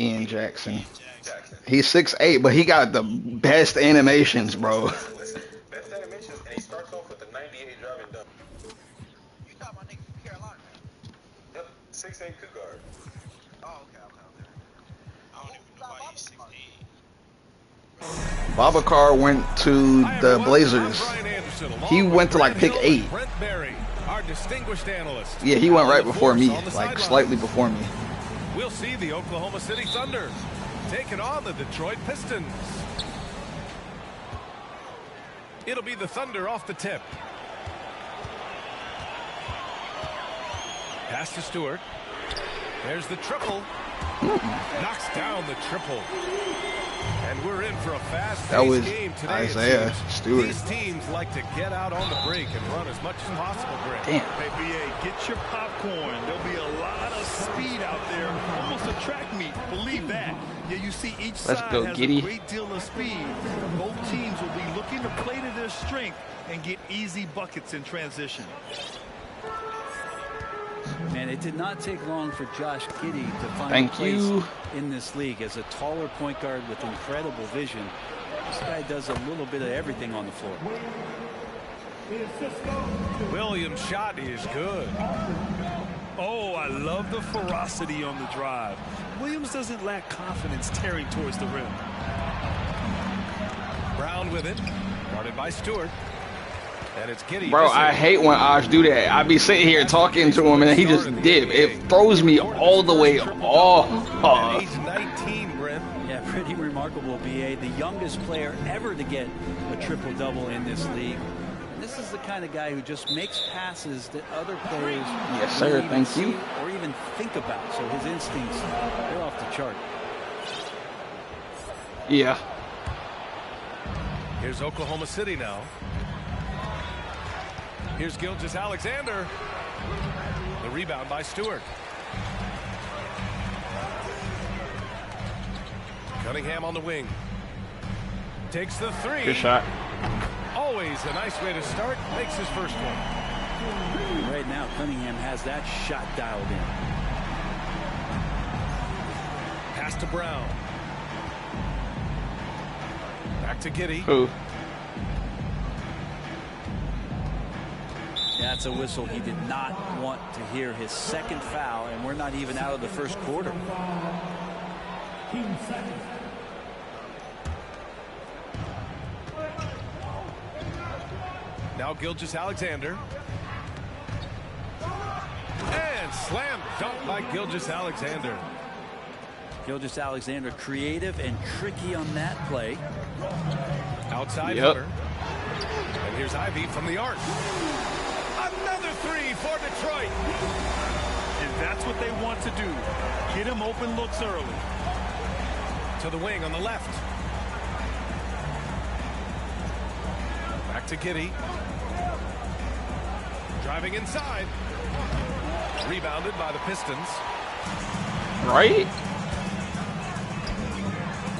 Ian Jackson. He's 6'8", but he got the best animations, bro. Best animations, and he starts off with a 98 driving dunk. You thought my nigga from Carolina? Yep, 6'8" coup guard. Oh, okay. I don't even know why he's 6'8". Babacar went to the Blazers. He went to like pick 8. Our distinguished analyst. Yeah, he went right before me, like slightly before me. We'll see the Oklahoma City Thunder taking on the Detroit Pistons. It'll be the Thunder off the tip. Pass to Stewart. There's the triple. Knocks down the triple. And we're in for a fast-paced game today. Isaiah Stewart. These teams like to get out on the break and run as much as possible, Greg. Damn. Hey, BA, get your popcorn. There'll be a lot of speed out there. Almost a track meet. Believe that. Yeah, you see each side has a great deal of speed. Both teams will be looking to play to their strength and get easy buckets in transition. Man, it did not take long for Josh Giddey to find a place in this league as a taller point guard with incredible vision. This guy does a little bit of everything on the floor. Williams' shot is good. Oh, I love the ferocity on the drive. Williams doesn't lack confidence tearing towards the rim. Brown with it. Guarded by Stewart. And it's Giddey. Bro, I hate when Osh do that. I be sitting here talking to him and he just dip. It throws me all the way off. He's 19, Brent. Yeah, pretty remarkable, BA. The youngest player ever to get a triple-double in this league. This is the kind of guy who just makes passes that other players yes, sir. Thank you. Or even think about. So his instincts, they're off the chart. Yeah. Here's Oklahoma City now. Here's Gilgeous-Alexander. The rebound by Stewart. Cunningham on the wing. Takes the three. Good shot. Always a nice way to start. Makes his first one. Right now, Cunningham has that shot dialed in. Pass to Brown. Back to Giddey. Who? That's a whistle he did not want to hear. His second foul, and we're not even out of the first quarter. Now Gilgeous-Alexander. And slam dunk by Gilgeous-Alexander. Gilgeous-Alexander creative and tricky on that play. Outside Hunter. And here's Ivey from the arc. Another three for Detroit. And that's what they want to do. Get him open looks early. To the wing on the left. Back to Giddey. Driving inside. Rebounded by the Pistons. Right?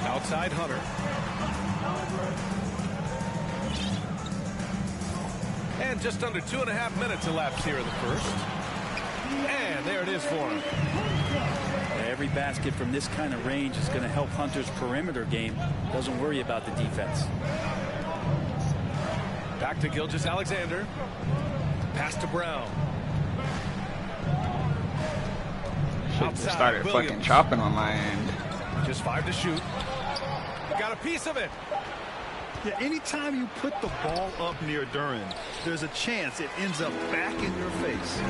Outside Hunter. And just under 2.5 minutes elapsed here in the first. And there it is for him. Every basket from this kind of range is going to help Hunter's perimeter game. Doesn't worry about the defense. Back to Gilgeous-Alexander. Pass to Brown. Should have started fucking chopping on my end. Just 5 to shoot. He got a piece of it. Yeah, anytime you put the ball up near Duren, there's a chance it ends up back in your face.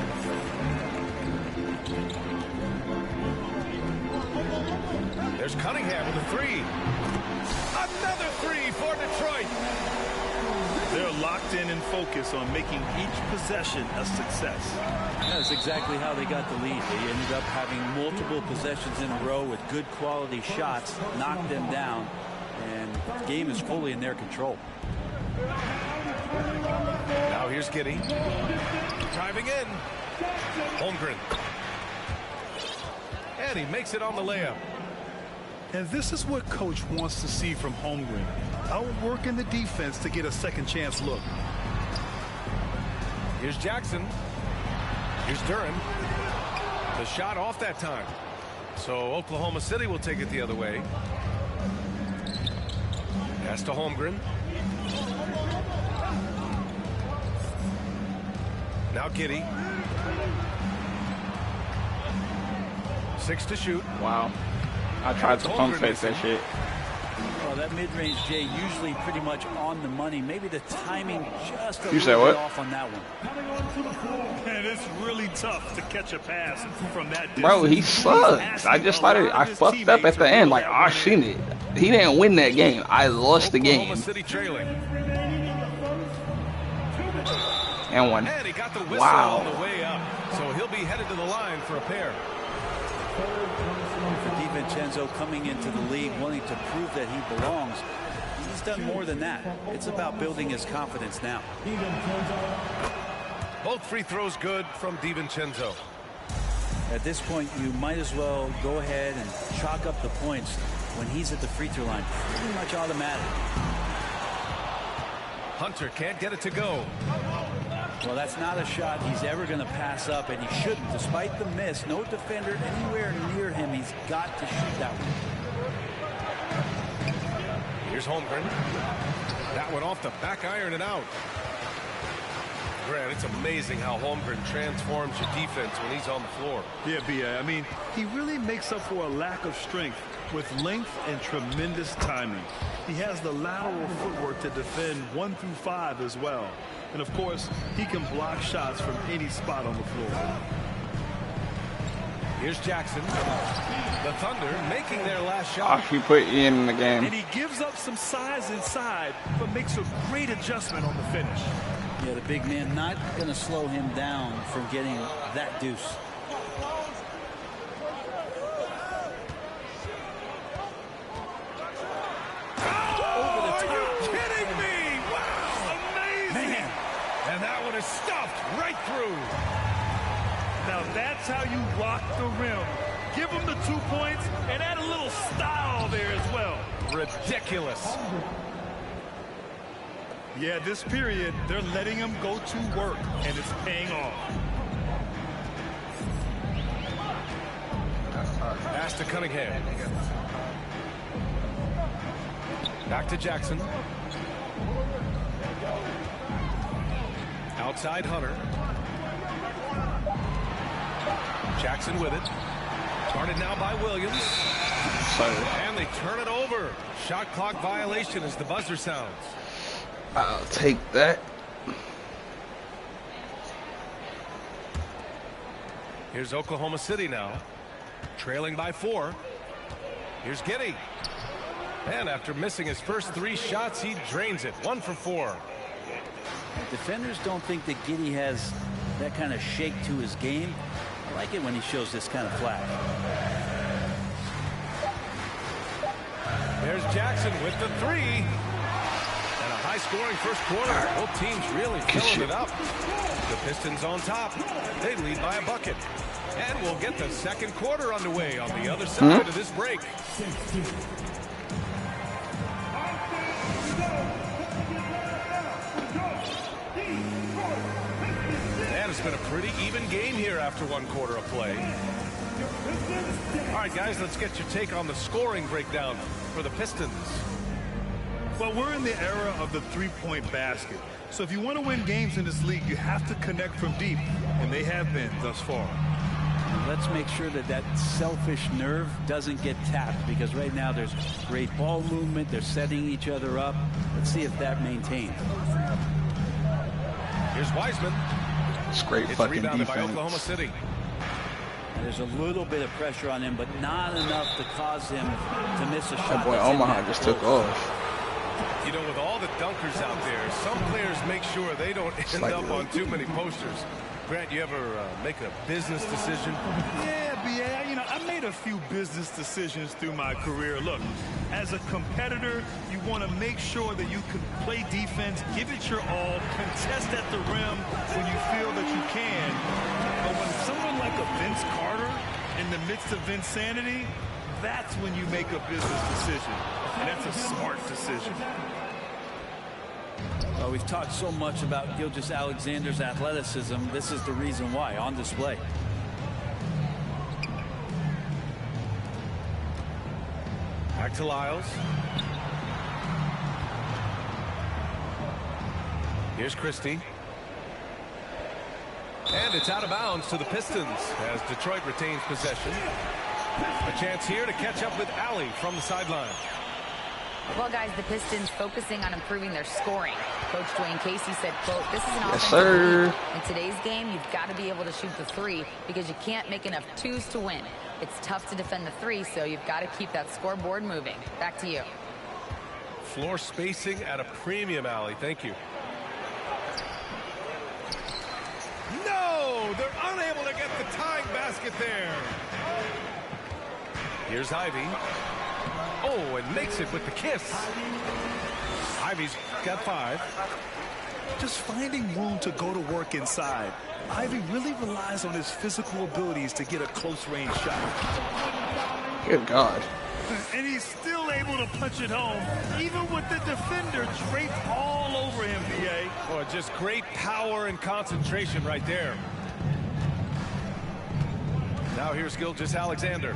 There's Cunningham with a three. Another three for Detroit. They're locked in and focused on making each possession a success. That's exactly how they got the lead. They ended up having multiple possessions in a row with good quality shots, knocked them down, and the game is fully in their control. Now here's Giddey. Driving in. Holmgren. And he makes it on the layup. And this is what Coach wants to see from Holmgren. Outworking the defense to get a second chance look. Here's Jackson. Here's Duren. The shot off that time. So Oklahoma City will take it the other way. Pass to Holmgren. Now Giddey. 6 to shoot. Wow. I tried to pump fake that shit. Well, that mid-range, Jay, usually pretty much on the money. Maybe the timing just a You said little what? bit off on that one. Man, it's really tough to catch a pass from that distance. Bro, he sucked. I just started. I fucked up at the end. Like, I seen it. He didn't win that game. I lost the game. Oklahoma City trailing. And one. And he got the whistle Wow. on the way up. So he'll be headed to the line for a pair. For DiVincenzo coming into the league wanting to prove that he belongs, he's done more than that. It's about building his confidence now. Both free throws good from DiVincenzo. At this point, you might as well go ahead and chalk up the points when he's at the free throw line. Pretty much automatic. Hunter can't get it to go. Well, that's not a shot he's ever going to pass up, and he shouldn't. Despite the miss, no defender anywhere near him. He's got to shoot that one. Here's Holmgren. That one off the back iron and out. Grant, it's amazing how Holmgren transforms your defense when he's on the floor. Yeah, B.A. I mean, he really makes up for a lack of strength with length and tremendous timing. He has the lateral footwork to defend 1 through 5 as well. And, of course, he can block shots from any spot on the floor. Here's Jackson. The Thunder making their last shot. He put Ian in the game. And he gives up some size inside, but makes a great adjustment on the finish. Yeah, the big man not going to slow him down from getting that deuce. Right through. Now that's how you rock the rim. Give him the 2 points and add a little style there as well. Ridiculous. Yeah, this period, they're letting him go to work, and it's paying off. Pass to Cunningham. Back to Jackson. Outside Hunter. Jackson with it. Guarded now by Williams. And they turn it over. Shot clock violation as the buzzer sounds. I'll take that. Here's Oklahoma City now. Trailing by 4. Here's Giddey. And after missing his first 3 shots, he drains it. 1 for 4. Defenders don't think that Giddey has that kind of shake to his game. I like it when he shows this kind of flash. There's Jackson with the 3. And a high-scoring first quarter. Both teams really filling it up. The Pistons on top. They lead by a bucket. And we'll get the second quarter underway on the other side of this break. It's been a pretty even game here after 1 quarter of play. All right, guys, let's get your take on the scoring breakdown for the Pistons. Well, we're in the era of the three-point basket. So if you want to win games in this league, you have to connect from deep, and they have been thus far. Let's make sure that that selfish nerve doesn't get tapped, because right now there's great ball movement. They're setting each other up. Let's see if that maintains. Here's Wiseman. It's great It's fucking rebounded defense. by Oklahoma City. There's a little bit of pressure on him, but not enough to cause him to miss a shot. That boy Omaha just took off. You know, with all the dunkers out there, some players make sure they don't end up on too many posters. Grant, you ever make a business decision? Yeah, B.A., you know, I made a few business decisions through my career. Look, as a competitor, you want to make sure that you can play defense, give it your all, contest at the rim when you feel that you can. But when someone like a Vince Carter in the midst of Vinsanity, that's when you make a business decision. And that's a smart decision. Well, we've talked so much about Gilgeous-Alexander's athleticism. This is the reason why, on display. Back to Lyles. Here's Christie. And it's out of bounds to the Pistons as Detroit retains possession. A chance here to catch up with Allie from the sideline. Well, guys, the Pistons focusing on improving their scoring. Coach Dwayne Casey said, quote, "This is an offensive league. In today's game, you've got to be able to shoot the three because you can't make enough twos to win. It's tough to defend the three, so you've got to keep that scoreboard moving." Back to you. Floor spacing at a premium, Allie. Thank you. No! They're unable to get the tying basket there. Here's Ivy. Oh, and makes it with the kiss. Ivy's got 5. Just finding room to go to work inside. Ivy really relies on his physical abilities to get a close-range shot. Good God. And he's still able to punch it home, even with the defender draped all over him, B.A. Oh, just great power and concentration right there. Now here's Gilgeous-Alexander.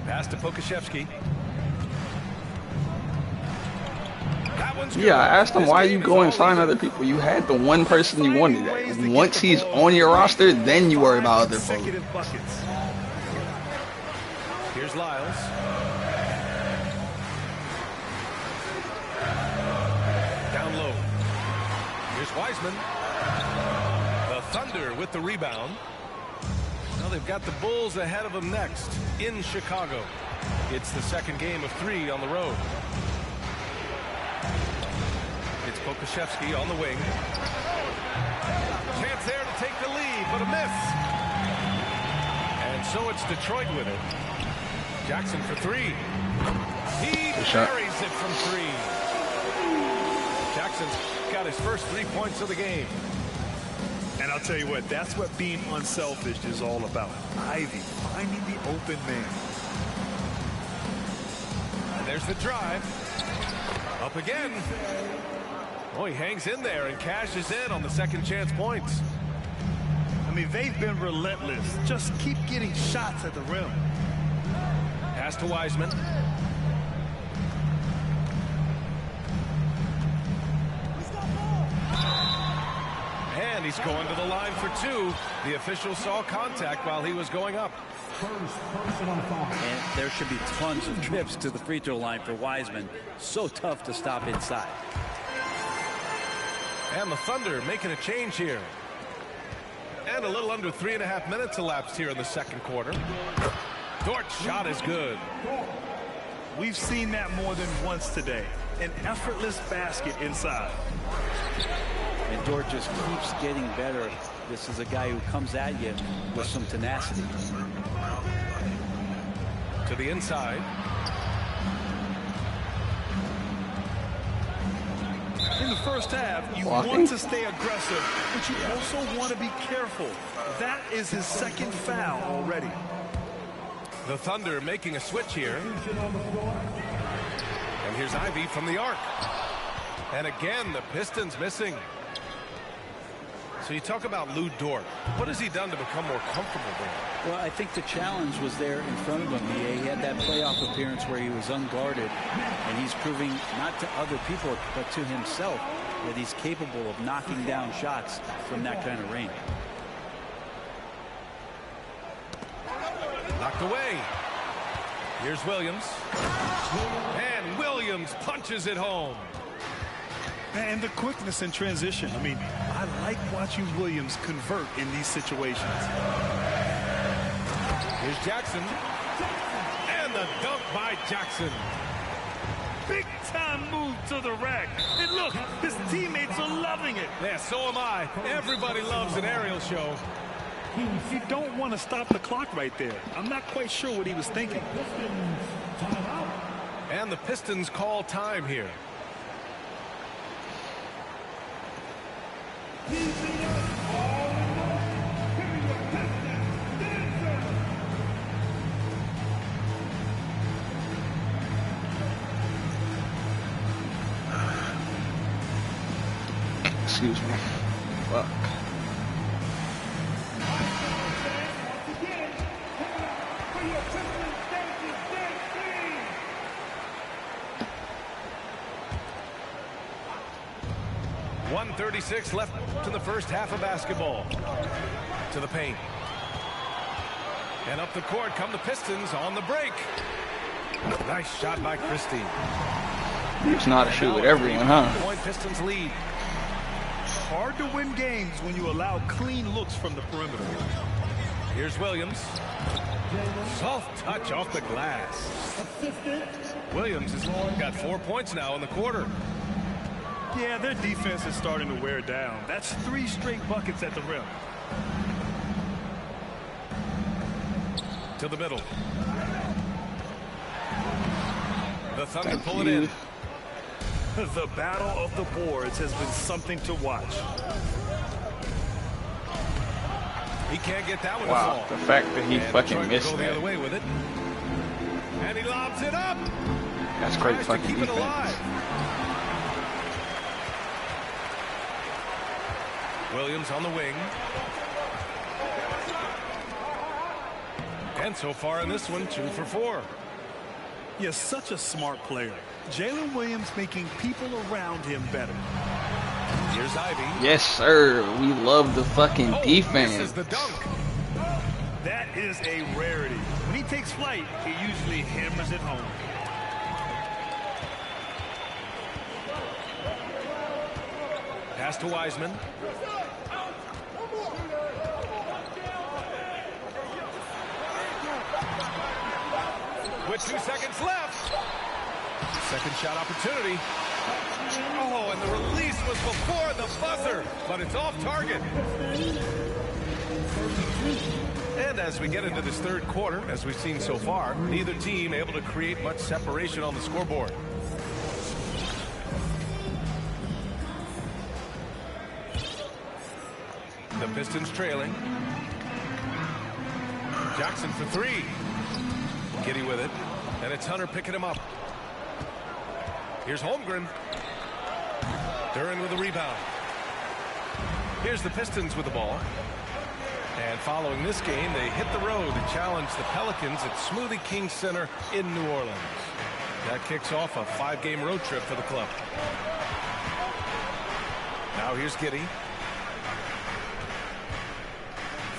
Pass to Pokusevski. Yeah, I asked him why you go and sign other people. You had the one person you wanted. Once he's on your roster, then you worry about other folks. Here's Lyles. Down low. Here's Wiseman. The Thunder with the rebound. Now they've got the Bulls ahead of them next in Chicago. It's the second game of 3 on the road. It's Pokusevski on the wing. Chance there to take the lead, but a miss. And so it's Detroit with it. Jackson for 3. He buries it from 3. Jackson's got his first 3 points of the game. And I'll tell you what, that's what being unselfish is all about. Ivy finding the open man. And there's the drive. Up again. Oh, he hangs in there and cashes in on the second chance points. I mean, they've been relentless. Just keep getting shots at the rim. Pass to Wiseman. And he's going to the line for 2. The official saw contact while he was going up. And there should be tons of trips to the free throw line for Wiseman. So tough to stop inside. And the Thunder making a change here. And a little under 3.5 minutes elapsed here in the second quarter. Dort's shot is good. We've seen that more than once today. An effortless basket inside. And Dort just keeps getting better. This is a guy who comes at you with some tenacity. To the inside. In the first half, you want to stay aggressive, but you also want to be careful. That is his second foul already. The Thunder making a switch here. And here's Ivy from the arc. And again, the Pistons missing. So you talk about Lou Dort. What has he done to become more comfortable there? Well, I think the challenge was there in front of him. He had that playoff appearance where he was unguarded, and he's proving not to other people but to himself that he's capable of knocking down shots from that kind of range. Knocked away. Here's Williams. And Williams punches it home. And the quickness in transition. I mean, I like watching Williams convert in these situations. Here's Jackson. And the dunk by Jackson. Big time move to the rack. And look, his teammates are loving it. Yeah, so am I. Everybody loves an aerial show. You don't want to stop the clock right there. I'm not quite sure what he was thinking. And the Pistons call time here. Excuse me. Fuck. 1:36 left in the first half of basketball. To the paint. And up the court come the Pistons on the break. Nice shot by Christie. It's not a shoot with everyone, huh? Point Pistons lead. Hard to win games when you allow clean looks from the perimeter. Here's Williams. Soft touch off the glass. Williams has got 4 points now in the quarter. Yeah, their defense is starting to wear down. That's 3 straight buckets at the rim. To the middle. The Thunder pull it in. The battle of the boards has been something to watch. He can't get that one to Wow, fall. the fact that he fucking missed go the that. other way with it. And he lobs it up. That's great Tries fucking to keep it defense. alive. Williams on the wing. And so far in this one, 2 for 4. He's such a smart player. Jalen Williams making people around him better. Here's Ivy. Yes, sir. We love the fucking defense. This is the dunk. That is a rarity. When he takes flight, he usually hammers it home. Pass to Wiseman. With 2 seconds left. Second shot opportunity. Oh, and the release was before the buzzer, but it's off target. And as we get into this third quarter, as we've seen so far, neither team able to create much separation on the scoreboard. The Pistons trailing. Jackson for 3. Giddy with it. And it's Hunter picking him up. Here's Holmgren. Duran with the rebound. Here's the Pistons with the ball. And following this game, they hit the road to challenge the Pelicans at Smoothie King Center in New Orleans. That kicks off a 5-game road trip for the club. Now here's Giddy.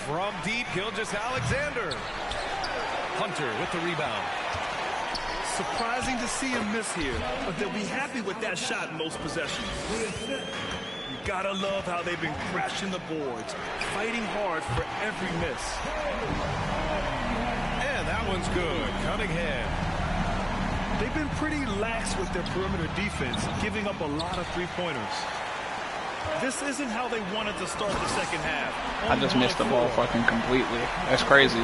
From deep, Gilgeous-Alexander. Hunter with the rebound. Surprising to see him miss here, but they'll be happy with that shot in most possessions. You gotta love how they've been crashing the boards, fighting hard for every miss. And that one's good. Cunningham. They've been pretty lax with their perimeter defense, giving up a lot of three-pointers. This isn't how they wanted to start the second half. I just missed the ball fucking completely. That's crazy.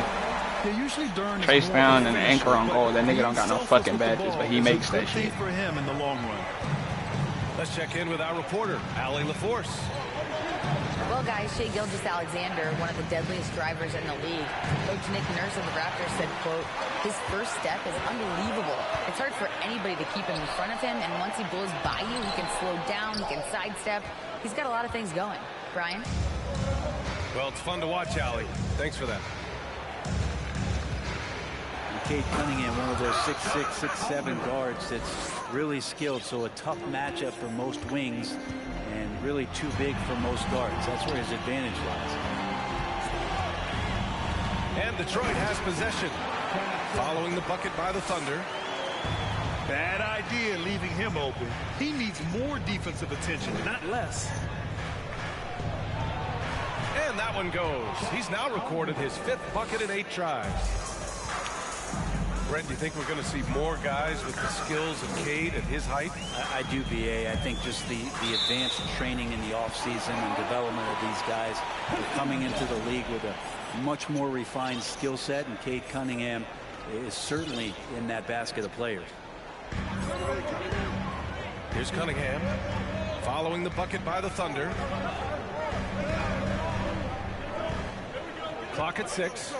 Chase down and anchor on goal. That nigga don't got no fucking badges, but he makes that shit. For him in the long run. Let's check in with our reporter, Allie LaForce. Well, guys, Shai Gilgeous-Alexander, one of the deadliest drivers in the league. Coach Nick Nurse of the Raptors said, quote, his first step is unbelievable. It's hard for anybody to keep him in front of him, and once he blows by you, he can slow down, he can sidestep. He's got a lot of things going. Brian? Well, it's fun to watch, Allie. Thanks for that. Cade Cunningham, one of those 6'6", 6'7" guards that's really skilled, so a tough matchup for most wings and really too big for most guards. That's where his advantage lies. And Detroit has possession. Following the bucket by the Thunder. Bad idea leaving him open. He needs more defensive attention, not less. And that one goes. He's now recorded his 5th bucket in 8 tries. Brent, do you think we're going to see more guys with the skills of Cade at his height? I do, BA. I think just the advanced training in the offseason and development of these guys. They're coming into the league with a much more refined skill set, and Cade Cunningham is certainly in that basket of players. Here's Cunningham. Following the bucket by the Thunder. Clock at 6.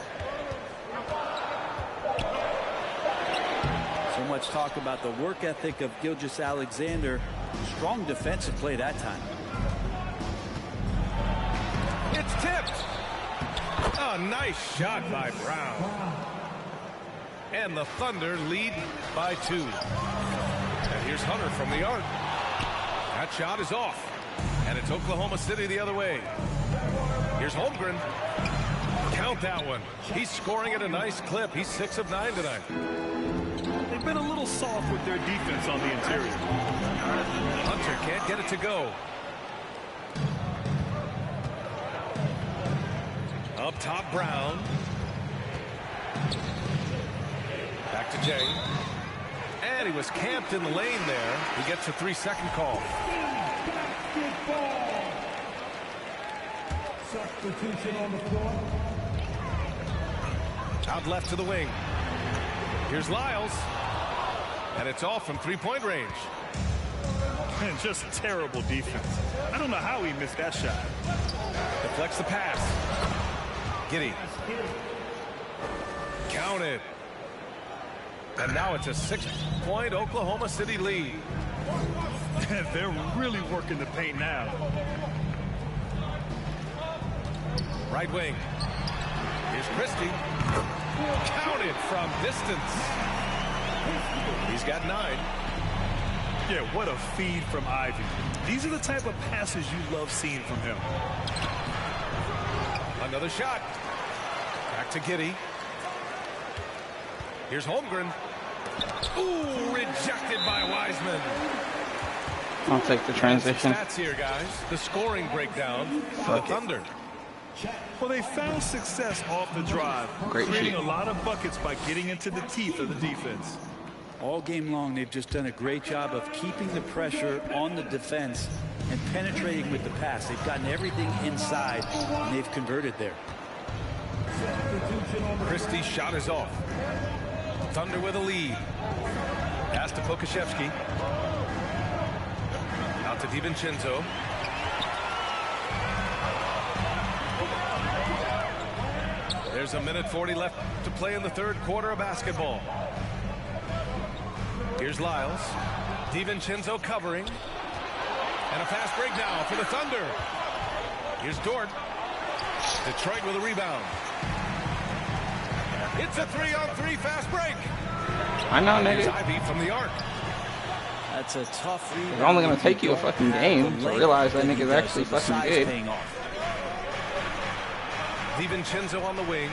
So much talk about the work ethic of Gilgeous-Alexander. Strong defensive play that time. It's tipped. A nice shot by Brown. And the Thunder lead by 2. And here's Hunter from the arc. That shot is off. And it's Oklahoma City the other way. Here's Holmgren. Count that one. He's scoring at a nice clip. He's 6 of 9 tonight. They've been a little soft with their defense on the interior. Hunter can't get it to go. Up top, Brown. Back to Jay. And he was camped in the lane there. He gets a 3-second call. Substitution on the floor. Out left to the wing. Here's Lyles. And it's off from 3-point range. And just terrible defense. I don't know how he missed that shot. Deflects the pass. Giddey. Counted. And now it's a 6-point Oklahoma City lead. They're really working the paint now. Right wing. Here's Christie. Counted from distance. He's got 9. Yeah, what a feed from Ivy. These are the type of passes you love seeing from him. Another shot. Back to Giddey. Here's Holmgren. Ooh, rejected by Wiseman. I'll take the transition. Stats here, guys. The scoring breakdown for the Thunder. Well, they found success off the drive, creating a lot of buckets by getting into the teeth of the defense. All game long, they've just done a great job of keeping the pressure on the defense and penetrating with the pass. They've gotten everything inside, and they've converted there. Christie's shot is off. Thunder with a lead. Pass to Pokashevsky. Out to DiVincenzo. There's a minute 40 left to play in the third quarter of basketball. Here's Lyles. DiVincenzo covering. And a fast break now for the Thunder. Here's Dort. Detroit with a rebound. It's a 3-on-3 fast break. I know, nigga. Here's Ivy from the arc. That's a tough rebound. It's only going to take you a fucking game to realize that nigga's actually fucking good. DiVincenzo on the wing.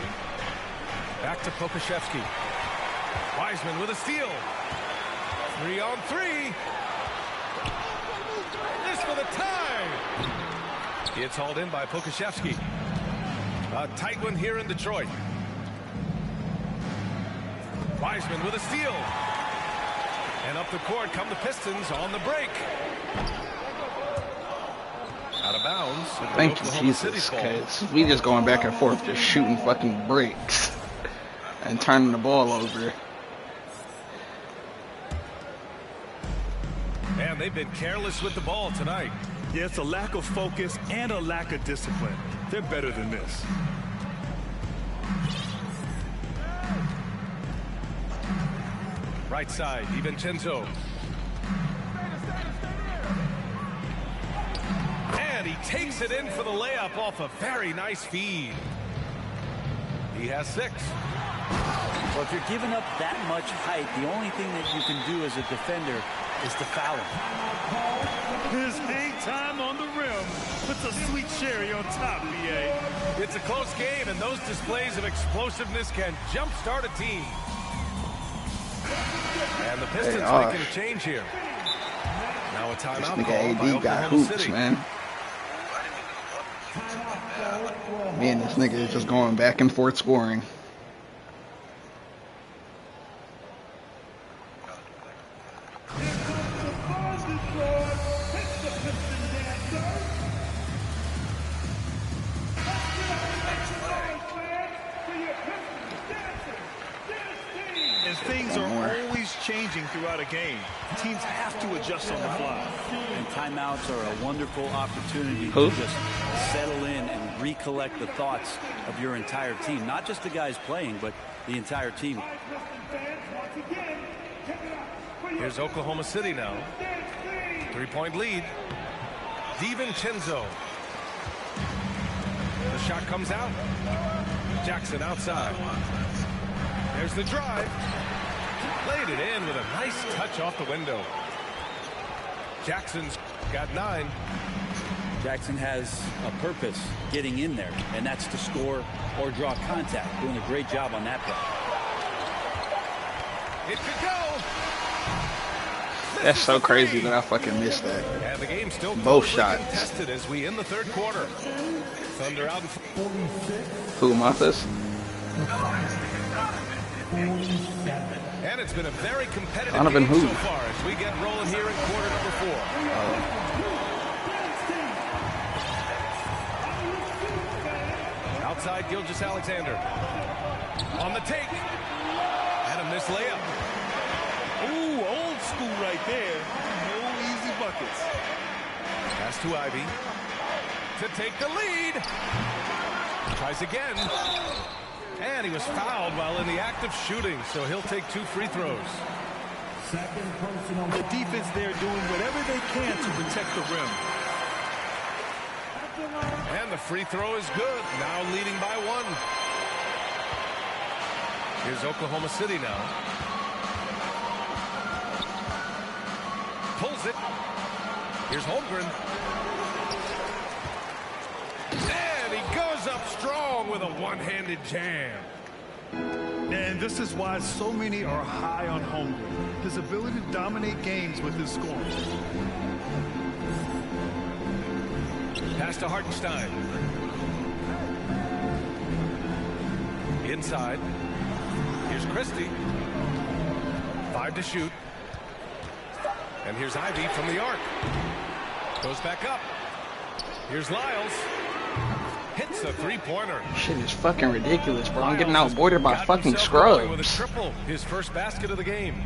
Back to Pokashevsky. Wiseman with a steal. 3-on-3. This for the tie. It's hauled in by Pokashevsky. A tight one here in Detroit. Wiseman with a steal. And up the court come the Pistons on the break. Out of bounds. Thank you, Jesus, because we just going back and forth, just shooting fucking breaks and turning the ball over. Man, they've been careless with the ball tonight. Yeah, it's a lack of focus and a lack of discipline. They're better than this. Right side, DiVincenzo. And he takes it in for the layup off a very nice feed. He has 6. Well, if you're giving up that much height, the only thing that you can do as a defender is to foul him. His hang time on the rim puts a sweet cherry on top, BA. It's a close game, and those displays of explosiveness can jumpstart a team. And the Pistons making a change here. Now a timeout call by Oklahoma City. Man. Me and this nigga is just going back and forth scoring. Things are always changing throughout a game. Teams have to adjust on the fly. And timeouts are a wonderful opportunity to just settle in and recollect the thoughts of your entire team. Not just the guys playing, but the entire team. Here's Oklahoma City now. 3-point lead. DiVincenzo. The shot comes out. Jackson outside. There's the drive. Laid it in with a nice touch off the window. Jackson's got 9. Jackson has a purpose getting in there, and that's to score or draw contact. Doing a great job on that play. It could go. That's so crazy that I fucking missed that. And the game still both shots contested as we end the third quarter. Thunder out in Who, Memphis? And it's been a very competitive Donovan game who? so far as we get rolling here in quarter number 4. Outside Gilgeous Alexander. On the take. And a missed layup. Ooh, old school right there. No easy buckets. Pass to Ivy. To take the lead. Tries again. And he was fouled while in the act of shooting, so he'll take 2 free throws. The defense there doing whatever they can to protect the rim. And the free throw is good. Now leading by 1. Here's Oklahoma City now. Pulls it. Here's Holmgren. And he goes up strong with a one-handed jam. And this is why so many are high on Holmgren. His ability to dominate games with his scoring. Pass to Hartenstein. Inside. Here's Christie. 5 to shoot. And here's Ivy from the arc. Goes back up. Here's Lyles. Hits a three-pointer. Shit is fucking ridiculous, bro. I'm getting outboarded by fucking scrubs. With a triple, his first basket of the game.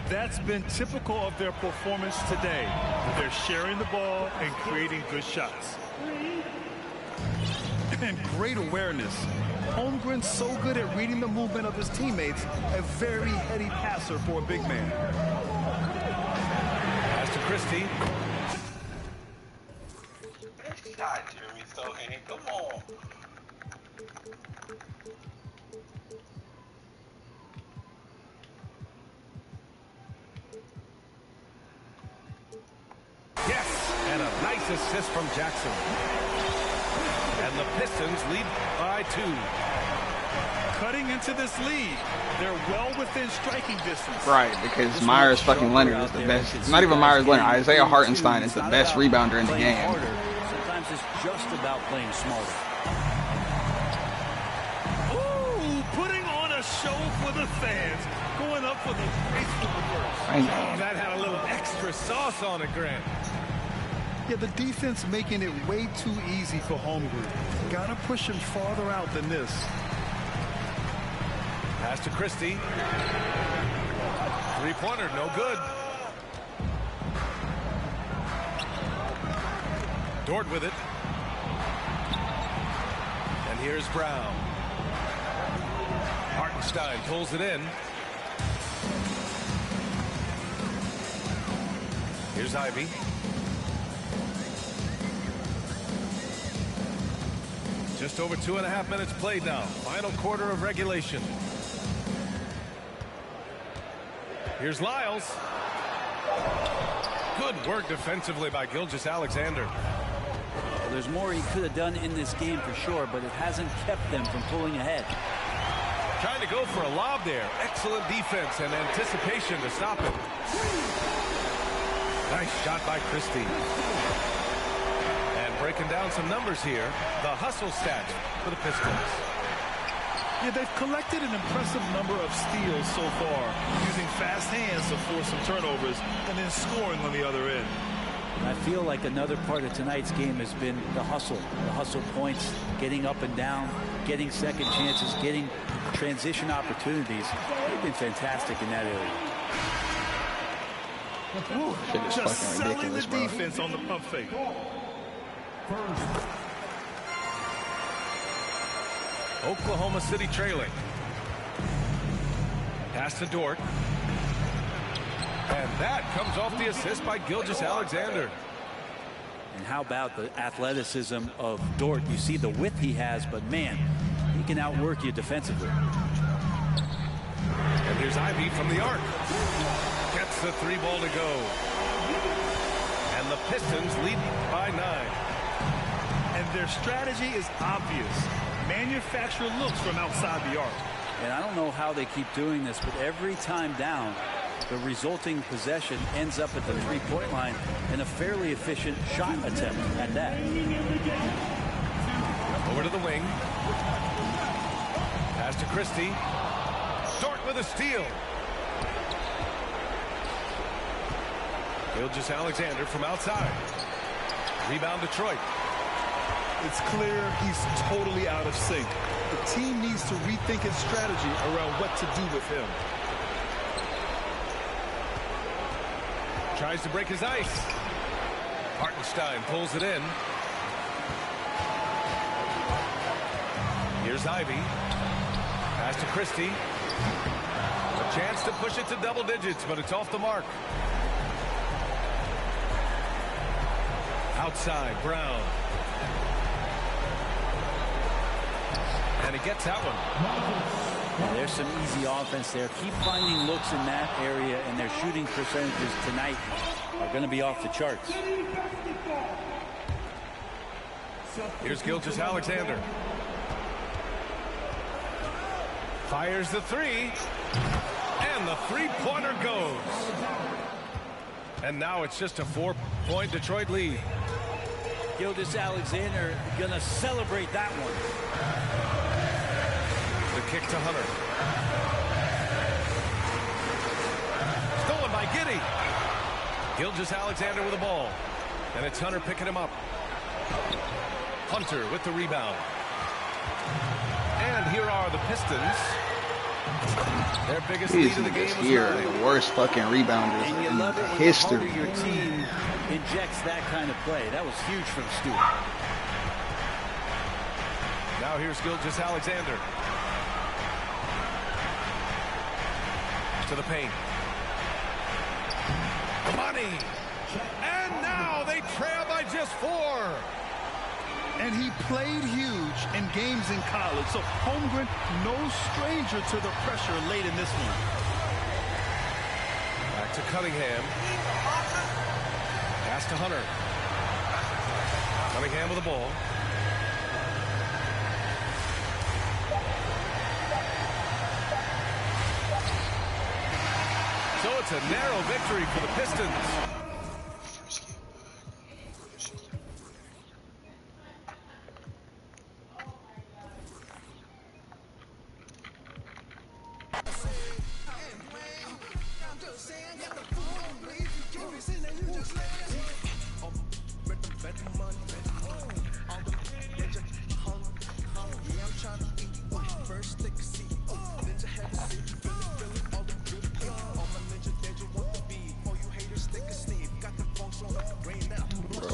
That's been typical of their performance today. They're sharing the ball and creating good shots. And great awareness. Holmgren's so good at reading the movement of his teammates. A very heady passer for a big man. Pass to Christie. God, Jimmy Stoking, come on. Yes, and a nice assist from Jackson. And the Pistons lead by 2. Cutting into this lead. They're well within striking distance. Right, because Myers fucking Leonard is the best. It's not even Myers Leonard. Isaiah Hartenstein is the best rebounder in the game. Sometimes it's just about playing smarter. Ooh, putting on a show for the fans. Going up for the graceful reverse. That had a little extra sauce on it, Grant. Yeah, the defense making it way too easy for Holmgren. Gotta push him farther out than this. Pass to Christie. Three-pointer, no good. Dort with it. And here's Brown. Hartenstein pulls it in. Here's Ivy. Just over 2.5 minutes played now. Final quarter of regulation. Here's Lyles. Good work defensively by Gilgeous Alexander. Well, there's more he could have done in this game for sure, but it hasn't kept them from pulling ahead. Trying to go for a lob there. Excellent defense and anticipation to stop it. Nice shot by Christie. And breaking down some numbers here, the hustle stats for the Pistons. Yeah, they've collected an impressive number of steals so far, using fast hands to force some turnovers and then scoring on the other end. I feel like another part of tonight's game has been the hustle points, getting up and down, getting second chances, getting transition opportunities. They've been fantastic in that area. Ooh, Shit is just fucking selling ridiculous, the bro. defense on the pump fake. Oklahoma City trailing. Pass to Dort. And that comes off the assist by Gilgeous Alexander. And how about the athleticism of Dort? You see the width he has, but man, he can outwork you defensively. And here's Ivy from the arc. Gets the 3 ball to go. And the Pistons lead by 9. And their strategy is obvious. Manufacture looks from outside the arc. And I don't know how they keep doing this, but every time down, the resulting possession ends up at the three-point line in a fairly efficient shot attempt at that. Over to the wing. Pass to Christie. Dort with a steal. Gilgeous-Alexander from outside. Rebound Detroit. It's clear he's totally out of sync. The team needs to rethink its strategy around what to do with him. Tries to break his ice. Hartenstein pulls it in. Here's Ivy. Pass to Christie. A chance to push it to double digits, but it's off the mark. Outside, Brown. And he gets that one. Yeah, there's some easy offense there. Keep finding looks in that area, and their shooting percentages tonight are going to be off the charts. Here's Gilgeous-Alexander. Fires the three. And the three-pointer goes. And now it's just a 4-point Detroit lead. Gilgeous-Alexander going to celebrate that one. The kick to Hunter. Stolen by Giddey. Gilgeous-Alexander with the ball. And it's Hunter picking him up. Hunter with the rebound. And here are the Pistons. Their biggest lead of the game was here, the worst fucking rebounders and you in love it when history. the harder your team injects that kind of play. That was huge from Stu. Now here's Gilgeous-Alexander. To the paint. Money. And now they trail by just 4. And he played huge in games in college, so Holmgren, no stranger to the pressure late in this one. Back to Cunningham. Pass to Hunter. Cunningham with the ball. So it's a narrow victory for the Pistons.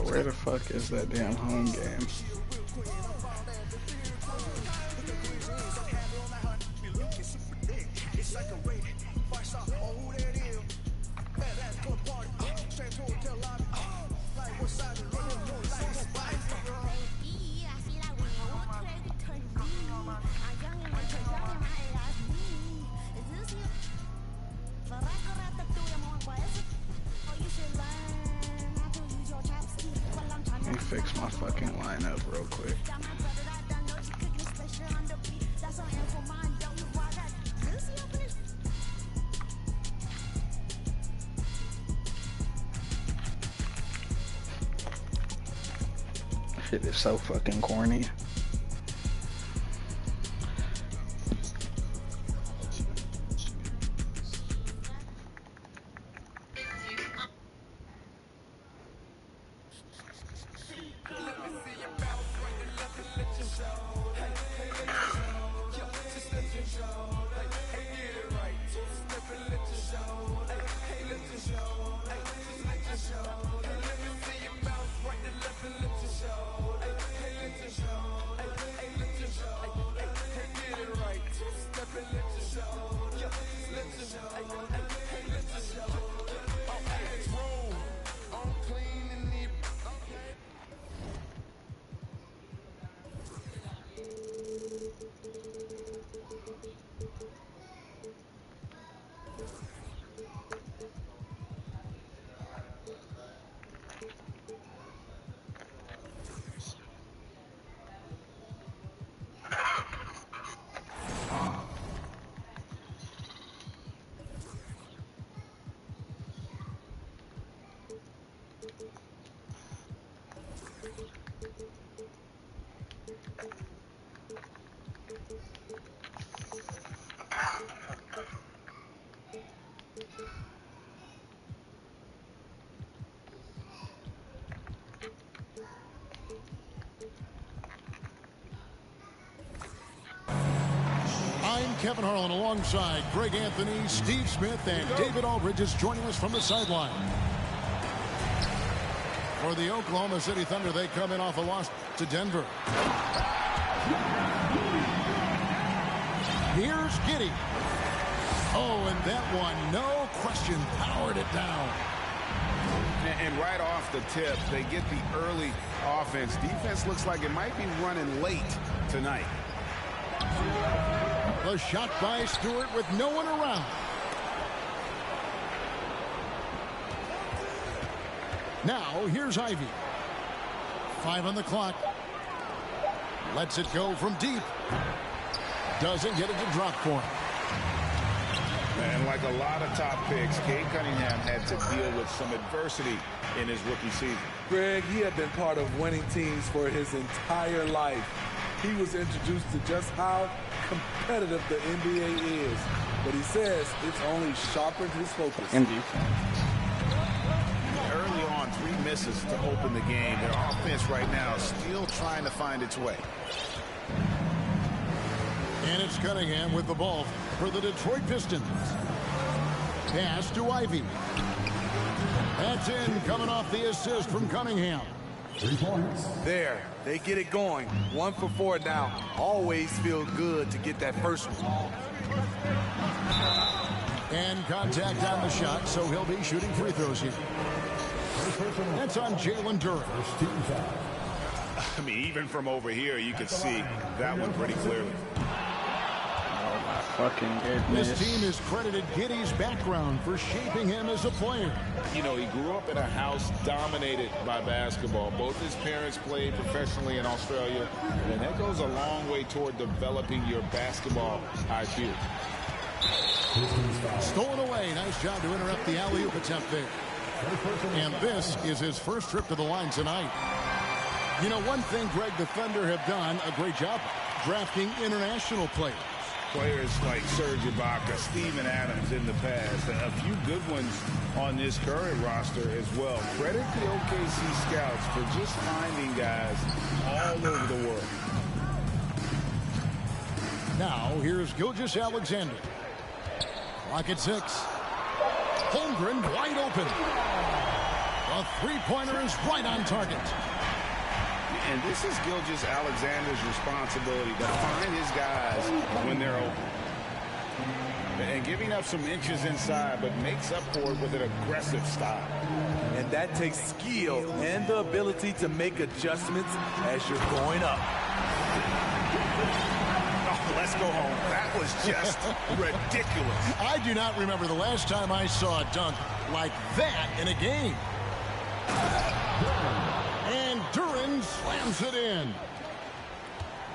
Where the fuck is that damn home game? Let me fix my fucking lineup real quick. Shit is so fucking corny. I'm Kevin Harlan alongside Greg Anthony, Steve Smith, and David Aldridge is joining us from the sideline. For the Oklahoma City Thunder, they come in off a loss to Denver. Here's Giddey. Oh, and that one, no question, powered it down. And right off the tip, they get the early offense. Defense looks like it might be running late tonight. The shot by Stewart with no one around. Now, here's Ivy. 5 on the clock. Lets it go from deep. Doesn't get it to drop for him. And like a lot of top picks, Cade Cunningham had to deal with some adversity in his rookie season. Greg, he had been part of winning teams for his entire life. He was introduced to just how competitive the NBA is. But he says it's only sharpened his focus. Indeed. Early on, 3 misses to open the game. Their offense right now is still trying to find its way. And it's Cunningham with the ball for the Detroit Pistons. Pass to Ivy. That's in, coming off the assist from Cunningham. 3 points. There, they get it going. 1 for 4 now. Always feel good to get that first one. And contact on the shot, so he'll be shooting free throws here. That's on Jalen Duren. I mean, even from over here, you can see that one pretty clearly. Oh, my fucking goodness. This team has credited Giddey's background for shaping him as a player. You know, he grew up in a house dominated by basketball. Both his parents played professionally in Australia, and that goes a long way toward developing your basketball IQ. Stolen away. Nice job to interrupt the alley-oop attempt there. And this is his first trip to the line tonight. You know, one thing, Greg, the Thunder have done a great job drafting international players. Players like Serge Ibaka, Steven Adams in the past, a few good ones on this current roster as well. Credit the OKC scouts for just finding guys all over the world. Now, here's Gilgeous-Alexander. Clock at 6. Holmgren wide open. A three-pointer is right on target. And this is Gilgeous-Alexander's responsibility to find his guys when they're open. And giving up some inches inside, but makes up for it with an aggressive style. And that takes skill and the ability to make adjustments as you're going up. Oh, let's go home. That was just ridiculous. I do not remember the last time I saw a dunk like that in a game. And Duren slams it in.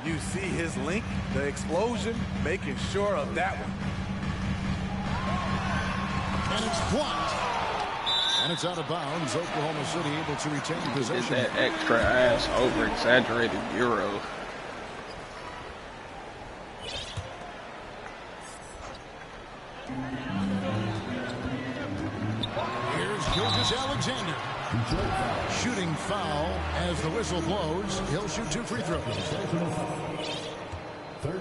You see his link, the explosion, making sure of that one. And it's blocked. And it's out of bounds. Oklahoma City able to retain possession. Is that extra ass over-exaggerated euro? Here's Gilgeous-Alexander. Shooting foul as the whistle blows. He'll shoot 2 free throws.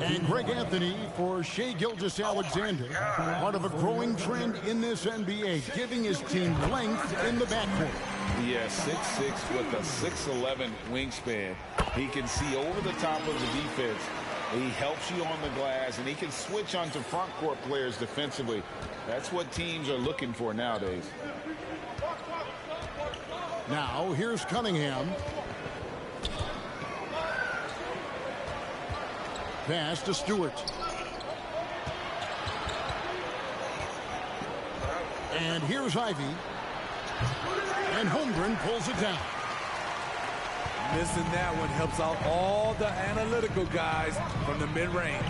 And Greg Anthony for Shai Gilgeous-Alexander. Part of a growing trend in this NBA, giving his team length in the backcourt. Yeah, 6'6" with a 6'11" wingspan. He can see over the top of the defense. He helps you on the glass, and he can switch onto front court players defensively. That's what teams are looking for nowadays. Now, here's Cunningham. Pass to Stewart. And here's Ivy. And Holmgren pulls it down. Missing that one helps out all the analytical guys from the mid-range.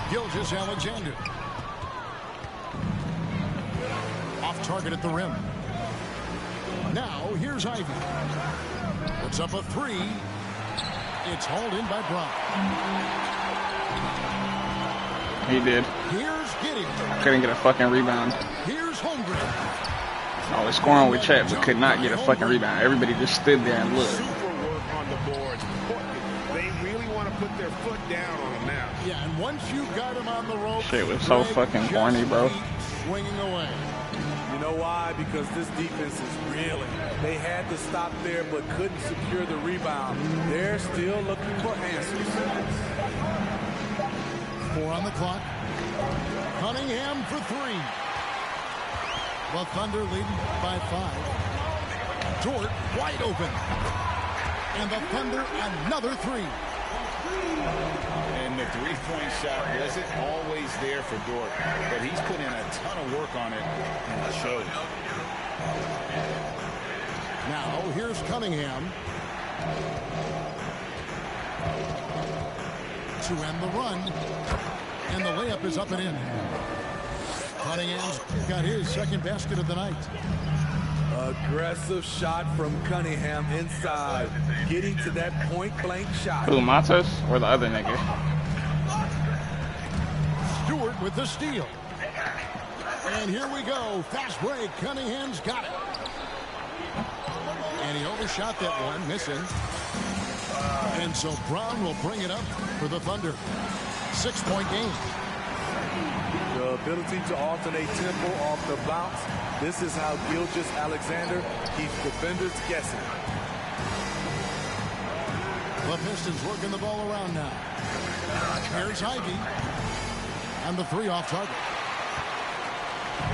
Gilgeous-Alexander. Off target at the rim. Now, here's Ivy. Puts up a 3. It's hauled in by Brown. He did. Here's Giddey. Couldn't get a fucking rebound. Here's Holmgren. I was scoring with Chet, but could not get a fucking rebound. Everybody just stood there and looked. Super work on the boards. They really want to put their foot down on them now. Yeah, and once you got him on the rope, Shit was so fucking corny, bro. Swinging away. You know why? Because this defense is reeling. They had to stop there, but couldn't secure the rebound. They're still looking for answers. 4 on the clock. Cunningham for 3. The Thunder leading by 5. Dort wide open. And the Thunder another 3. And the three-point shot wasn't always there for Dort, but he's put in a ton of work on it, and it showed. Now here's Cunningham to end the run, and the layup is up and in. Cunningham's got his second basket of the night. Aggressive shot from Cunningham inside, getting to that point-blank shot. Who, Matos or the other nigga? Stewart with the steal. And here we go. Fast break. Cunningham's got it. And he overshot that one, missing. And so Brown will bring it up for the Thunder. 6-point game. The ability to alternate tempo off the bounce. This is how Gilgeous-Alexander keeps defenders guessing. The Pistons working the ball around now. Here's Ivy. And the 3 off target.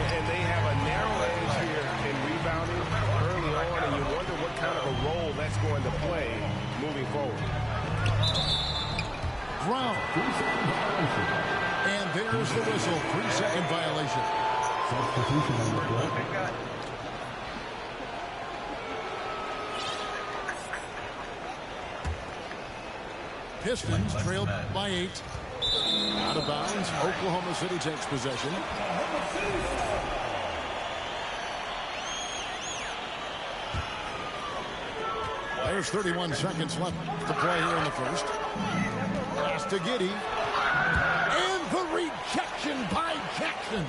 And they have a narrow edge here in rebounding early on, and you wonder what kind of a role that's going to play moving forward. Brown. And there's the whistle. 3-second violation. Substitution on the court. Pistons trailed by 8. Out of bounds. Oklahoma City takes possession. There's 31 seconds left to play here in the first. Pass to Giddey. And the rejection by Jackson.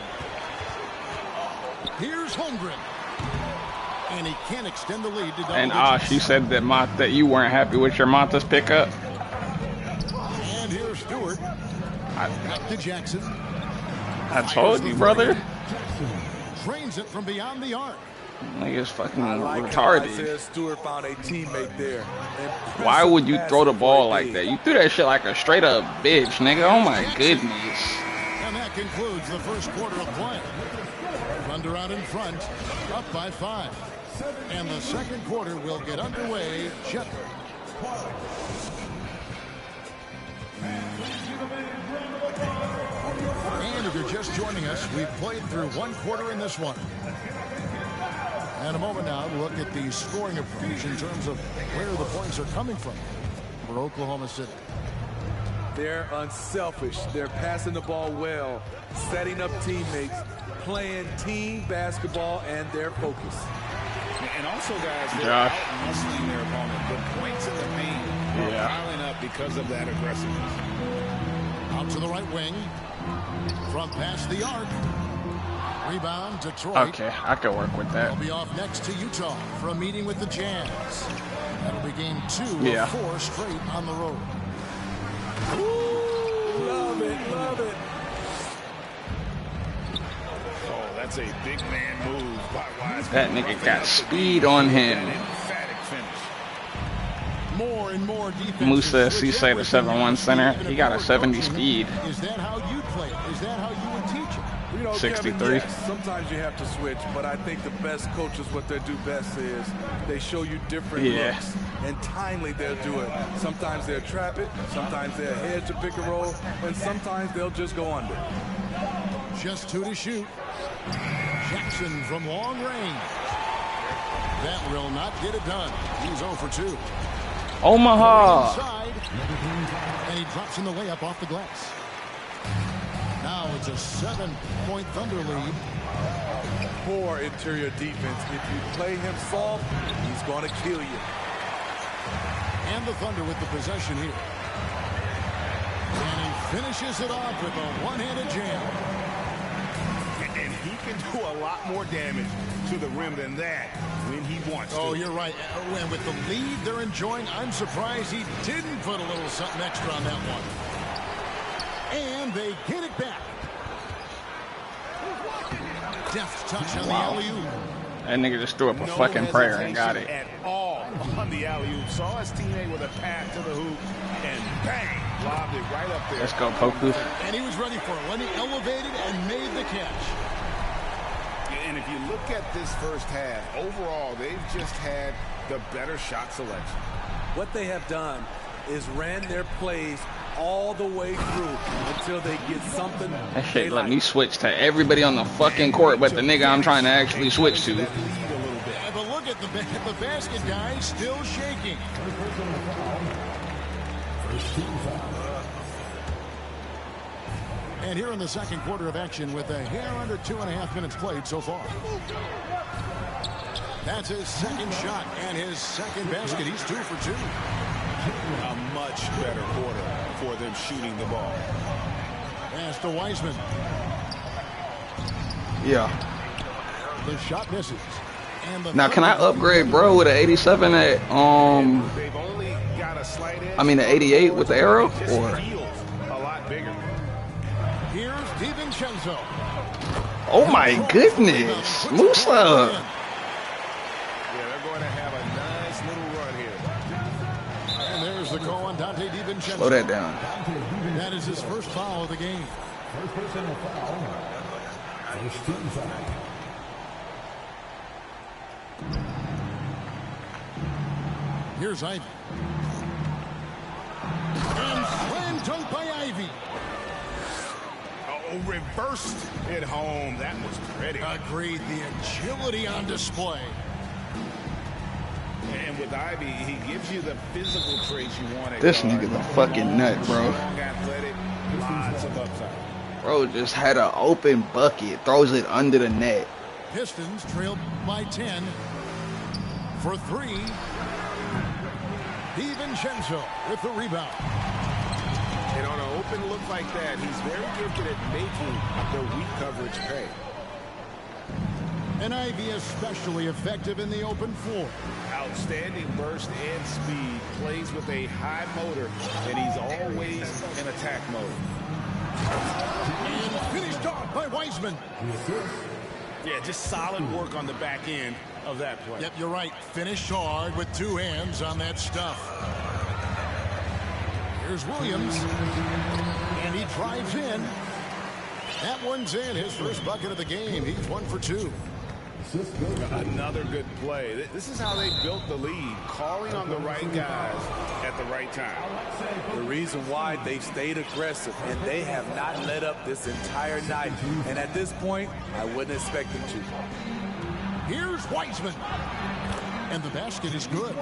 Here's Holmgren. And he can't extend the lead to double And digits. you said that you weren't happy with your Matos pickup. And here's Stewart. Back to Jackson. I told you, brother. Drains it from beyond the arc. Nigga's fucking Like retarded. Isaiah Stewart found a teammate there. Why would you throw the ball like that? You threw that shit like a straight up bitch, nigga. Oh my goodness. And that concludes the first quarter of play. Thunder out in front, up by 5. And the second quarter will get underway shortly. And if you're just joining us, we've played through 1 quarter in this one. And a moment now, we'll look at the scoring approach in terms of where the points are coming from for Oklahoma City. They're unselfish. They're passing the ball well, setting up teammates, playing team basketball, and their focus. And also, guys, they're out muscling their opponent. The points in the paint are piling up because of that aggressiveness. Out to the right wing. From past the arc. Rebound, Detroit. Okay, I could work with that. They'll be off next to Utah for a meeting with the Jazz. That'll be game 2 of 4 straight on the road. Ooh, love it, love it. Oh, that's a big man move by Wiseman. That nigga got speed on him. Emphatic finish. More and more defense. Musa Cisse, the 7'1" center. He got a 70 speed. Is that how you play it? Is that how you would teach it? You know, 63. Kevin, yes, sometimes you have to switch, but I think the best coaches, what they do best is they show you different looks, and timely they'll do it. Sometimes they'll trap it, sometimes they'll hedge a pick and roll, and sometimes they'll just go under. Just 2 to shoot. Jackson from long range. That will not get it done. He's 0 for 2. Omaha. Inside, and he drops in the layup off the glass. Now it's a 7-point Thunder lead. Poor interior defense. If you play him soft, he's going to kill you. And the Thunder with the possession here. And he finishes it off with a one-handed jam. he can do a lot more damage to the rim than that when he wants to. Oh, you're right. And with the lead they're enjoying, I'm surprised he didn't put a little something extra on that one. And they get it back. Deft touch on the alley-oop. That nigga just threw up a fucking prayer and got it. At all on the alley-oop. Saw his teammate with a pass to the hoop and bang, lobbed it right up there. Let's go, Poku. And he was ready for it when he elevated and made the catch. And if you look at this first half, overall, they've just had the better shot selection. What they have done is ran their plays all the way through until they get something. That shit let me switch to everybody on the fucking court but the nigga I'm trying to actually switch to. Yeah, but look at the basket guy still shaking. And here in the second quarter of action with a hair under 2.5 minutes played so far. That's his second shot and his second basket. He's 2 for 2. A much better quarter for them shooting the ball. Pass to Wiseman. Yeah. The shot misses. And now can I upgrade bro with an 87 at They've only got a slight edge. I mean the 88 with the arrow or a lot bigger. Here's DiVincenzo. Oh my goodness. Musa. Yeah, they're going to have a nice little run here. And there's the call on Dante DiVincenzo. Slow that down. That is his first foul of the game. First personal foul. First team foul. Here's Ivy. And slam dunk by Ivy. Oh, reversed it home. That was pretty. Agreed. The agility on display. And with Ivy, he gives you the physical traits you want. This nigga's a fucking nut, bro. Athletic, lots of upside. Bro just had an open bucket, throws it under the net. Pistons trailed by 10 for 3. DiVincenzo with the rebound. And on an open look like that, he's very gifted at making the weak coverage pay. And Ivy especially effective in the open floor. Outstanding burst and speed, plays with a high motor, and he's always in attack mode. And finished off by Wiseman. Yeah, just solid work on the back end of that play. Yep, you're right. Finished hard with 2 hands on that stuff. Here's Williams. And he drives in. That one's in. His first bucket of the game. He's 1 for 2. Another good play. This is how they built the lead, calling on the right guys at the right time. The reason why they've stayed aggressive, and they have not let up this entire night. And at this point, I wouldn't expect them to. Here's Wiseman. And the basket is good.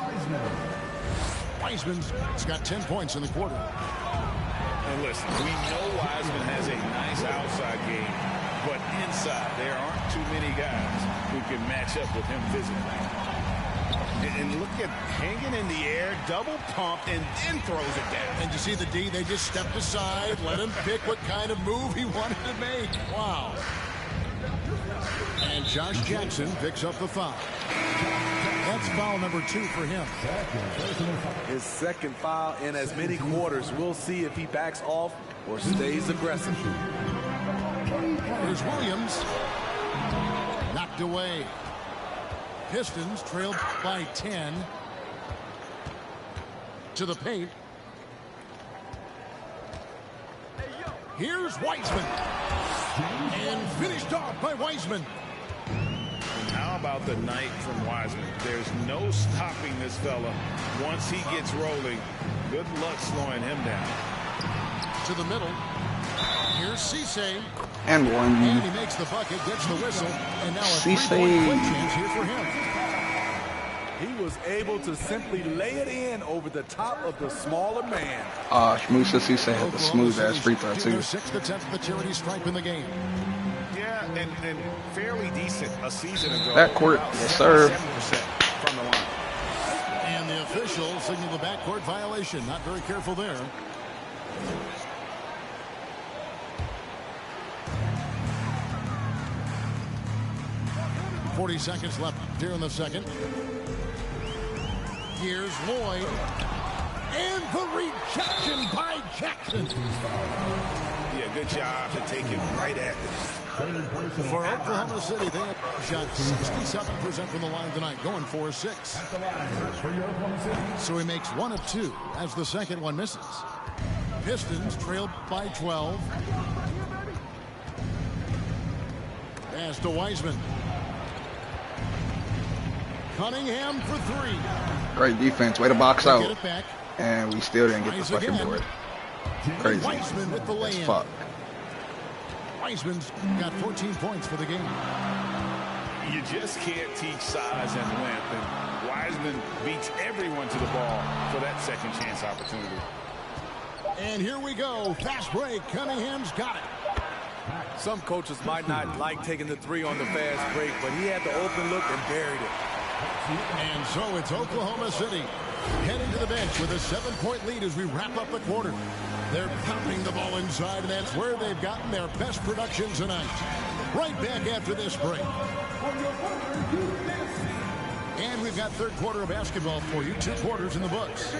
Wiseman's got 10 points in the quarter. And listen, we know Wiseman has a nice outside game, but inside there aren't too many guys who can match up with him physically. And look at hanging in the air, double pump, and then throws it down. And you see the D, they just stepped aside, let him pick what kind of move he wanted to make. Wow. And Josh Jackson picks up the foul. That's foul number 2 for him. His second foul in as many quarters. We'll see if he backs off or stays aggressive. Here's Williams. Knocked away. Pistons trailed by 10. To the paint. Here's Wiseman. And finished off by Wiseman. And how about the night from Wiseman? There's no stopping this fella once he gets rolling. Good luck slowing him down. To the middle. Here's Cisse. And one. And he makes the bucket, gets the whistle, and now a 3-point play chance here for him. He was able to simply lay it in over the top of the smaller man. Musa Cisse had the smooth-ass free throw, too. 6th attempt at the charity stripe in the game. Yeah, and fairly decent a season ago. That court, yes, sir. 7% from the line. And the official signaled the backcourt violation. Not very careful there. 40 seconds left here in the second. Here's Lloyd. And the rejection by Jackson. Yeah, good job to take him right at it. For Oklahoma City, they have shot 67% from the line tonight, going 4-6. So he makes 1 of 2 as the second one misses. Pistons trail by 12. Pass to Wiseman. Cunningham for 3. Great defense. Way to box out. And we still didn't get the fucking board. Crazy. As fuck. Wiseman's got 14 points for the game. You just can't teach size and length. And Wiseman beats everyone to the ball for that second chance opportunity. And here we go. Fast break. Cunningham's got it. Some coaches might not like taking the 3 on the fast break, but he had the open look and buried it. And so it's Oklahoma City heading to the bench with a 7-point lead as we wrap up the quarter. They're pounding the ball inside, and that's where they've gotten their best production tonight. Right back after this break. And we've got third quarter of basketball for you. 2 quarters in the books.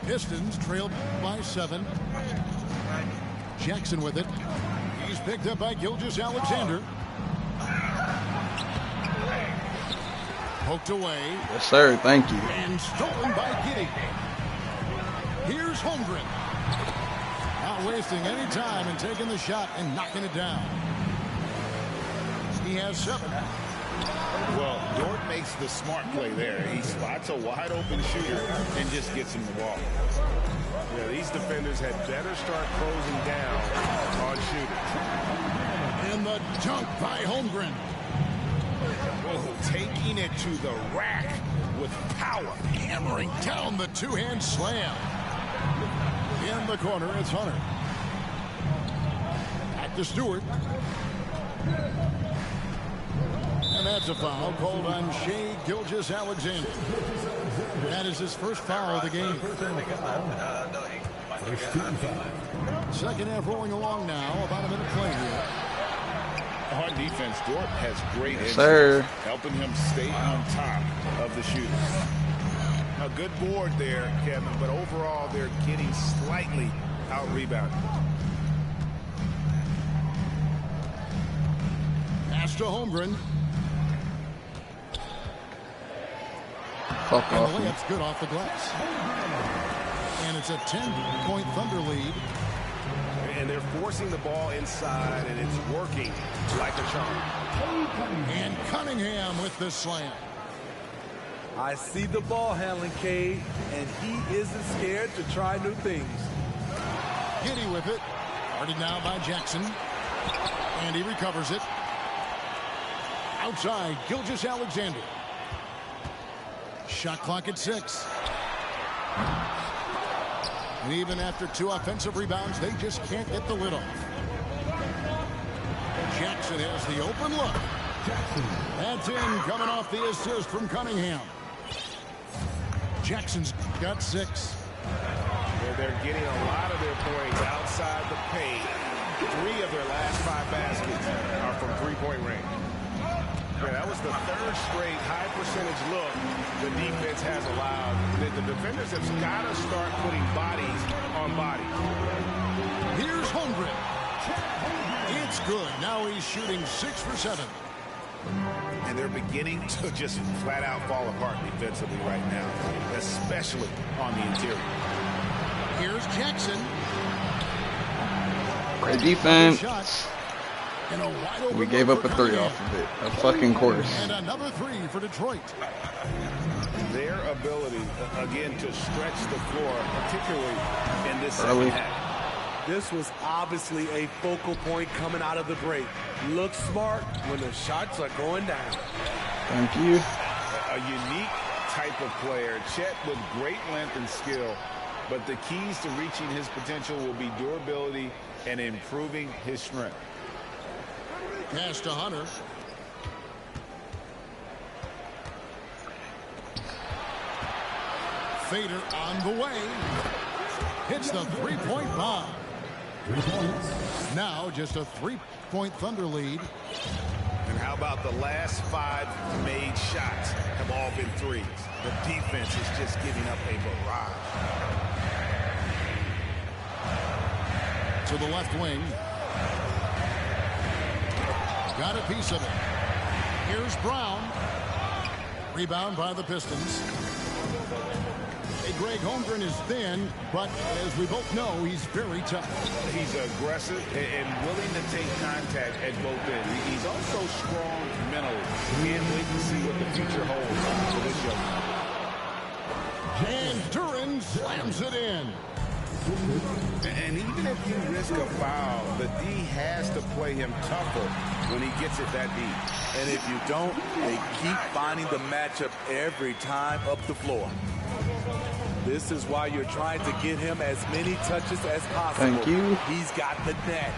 Pistons trailed by 7. Jackson with it. He's picked up by Gilgeous-Alexander. Poked away. Yes, sir. Thank you. And stolen by Giddey. Here's Holmgren. Not wasting any time and taking the shot and knocking it down. He has 7. Well, Dort makes the smart play there. He spots a wide open shooter and just gets him the ball. Yeah, these defenders had better start closing down on shooters. And the dunk by Holmgren. Oh, taking it to the rack with power. Hammering down the 2-hand slam. In the corner, it's Hunter. Back to Stewart. And that's a foul called on Shai Gilgeous-Alexander. That is his first foul of the game. Second half rolling along now. About a minute play here. On defense, Dort has great insight, helping him stay on top of the shooter. A good board there, Kevin, but overall they're getting slightly out-rebounded. Pass to Holmgren. Fuck and off. the layup's good off the glass. And it's a 10-point Thunder lead. And they're forcing the ball inside, and it's working like a charm. And Cunningham with the slam. I see the ball handling, Cade, and he isn't scared to try new things. Giddey with it. Guarded now by Jackson. And he recovers it. Outside, Gilgeous-Alexander. Shot clock at 6. And even after 2 offensive rebounds, they just can't get the lid off. Jackson has the open look. That's in, coming off the assist from Cunningham. Jackson's got 6. They're getting a lot of their points outside the paint. 3 of their last 5 baskets are from three-point range. Yeah, that was the 3rd straight high percentage look the defense has allowed. The defenders have got to start putting bodies on bodies. Here's Holmgren. It's good. Now he's shooting 6 for 7. And they're beginning to just flat out fall apart defensively right now, especially on the interior. Here's Jackson. Great defense. We gave up a 3 off of it. A fucking course. And another 3 for Detroit. Their ability, again, to stretch the floor, particularly in this early second half. This was obviously a focal point coming out of the break. Look smart when the shots are going down. Thank you. A unique type of player. Chet with great length and skill. But the keys to reaching his potential will be durability and improving his strength. Pass to Hunter. Fader on the way. Hits the 3-point bomb. 3 points. Now just a 3-point Thunder lead. And How about the last 5 made shots have all been threes? The defense is just giving up a barrage. To the left wing. Got a piece of it. Here's Brown. Rebound by the Pistons. Hey, Greg, Holmgren is thin, but as we both know, he's very tough. He's aggressive and willing to take contact at both ends. He's also strong mentally. Can't wait to see what the future holds for this young man. And Duran slams it in. And even if you risk a foul, the D has to play him tougher when he gets it that deep. And if you don't, they keep finding the matchup every time up the floor. This is why you're trying to get him as many touches as possible. Thank you. He's got the neck.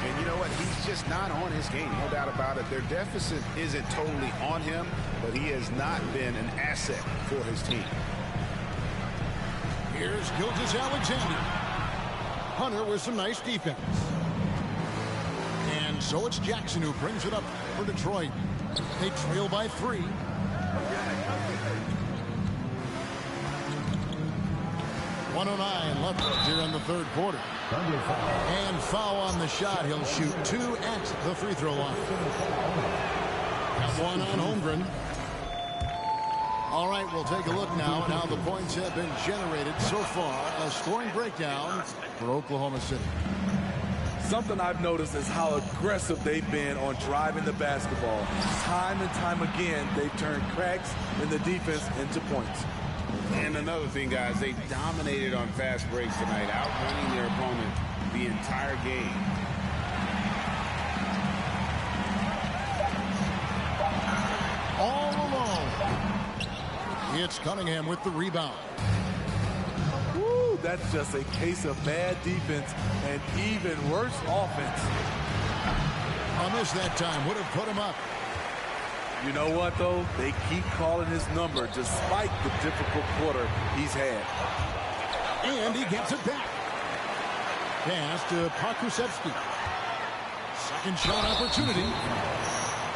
And you know what? He's just not on his game, no doubt about it. Their deficit isn't totally on him, but he has not been an asset for his team. Here's Gilgeous-Alexander. Hunter with some nice defense. And so it's Jackson who brings it up for Detroit. They trail by 3. 109 left here in the third quarter. And foul on the shot. He'll shoot 2 at the free throw line. Got 1 on Holmgren. All right, we'll take a look now at how the points have been generated so far. A scoring breakdown for Oklahoma City. Something I've noticed is how aggressive they've been on driving the basketball. Time and time again, they've turned cracks in the defense into points. And another thing, guys, they dominated on fast breaks tonight, outrunning their opponent the entire game. All alone. It's Cunningham with the rebound. Woo, that's just a case of bad defense and even worse offense. A miss that time would have put him up. You know what, though? They keep calling his number despite the difficult quarter he's had. And he gets it back. Pass to Pakusevsky. Second shot opportunity.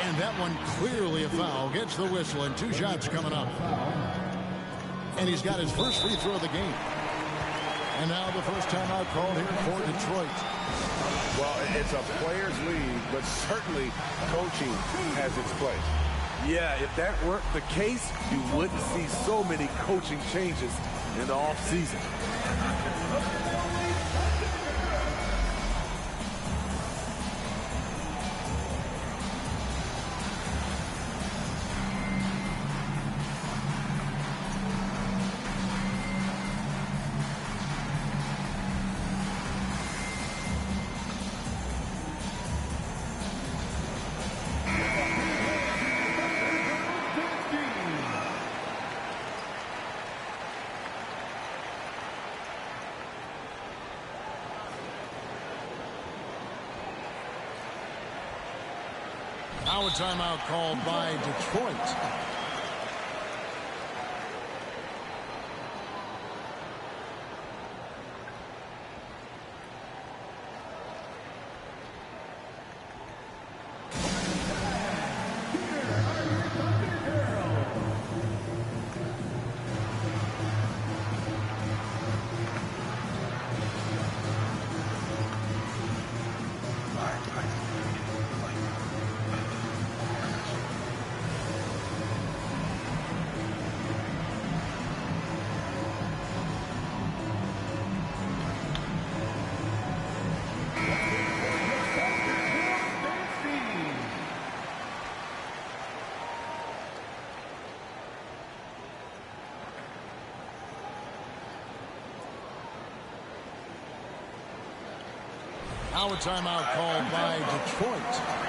And that one clearly a foul. Gets the whistle and 2 shots coming up. And he's got his first free throw of the game. And now the first timeout called here for Detroit. Well, it's a player's league, but certainly coaching has its place. Yeah, if that weren't the case, you wouldn't see so many coaching changes in the offseason. Now a timeout called by Detroit. Now a timeout called by Detroit.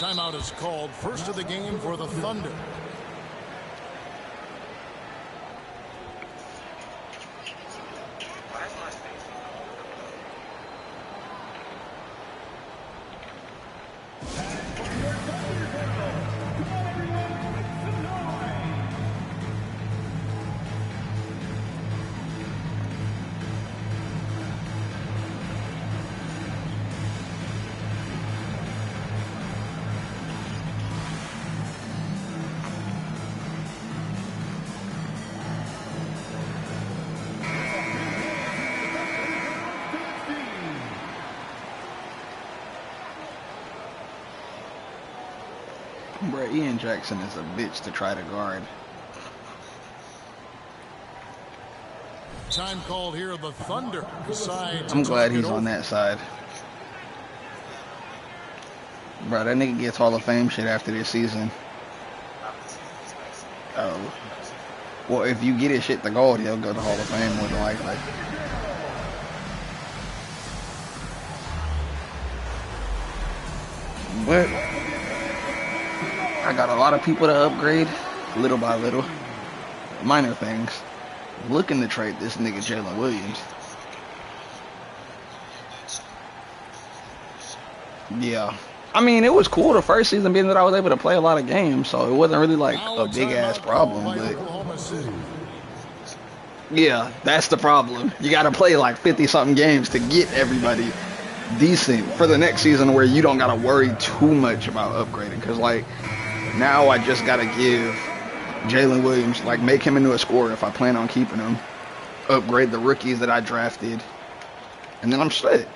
Timeout is called. First of the game for the Thunder. Bro, Ian Jackson is a bitch to try to guard. Time called here. The Thunder decide. I'm glad he's on that side. Bro, that nigga gets Hall of Fame shit after this season. Oh. Well, if you get his shit to gold, he'll go to Hall of Fame more than likely. But I got a lot of people to upgrade, little by little. Minor things. Looking to trade this nigga Jalen Williams. Yeah. I mean, it was cool the first season being that I was able to play a lot of games, so it wasn't really like a big ass problem, but yeah, that's the problem. You gotta play like 50 something games to get everybody decent for the next season where you don't gotta worry too much about upgrading, because like now I just gotta give Jalen Williams, like, make him into a scorer if I plan on keeping him, upgrade the rookies that I drafted, and then I'm straight.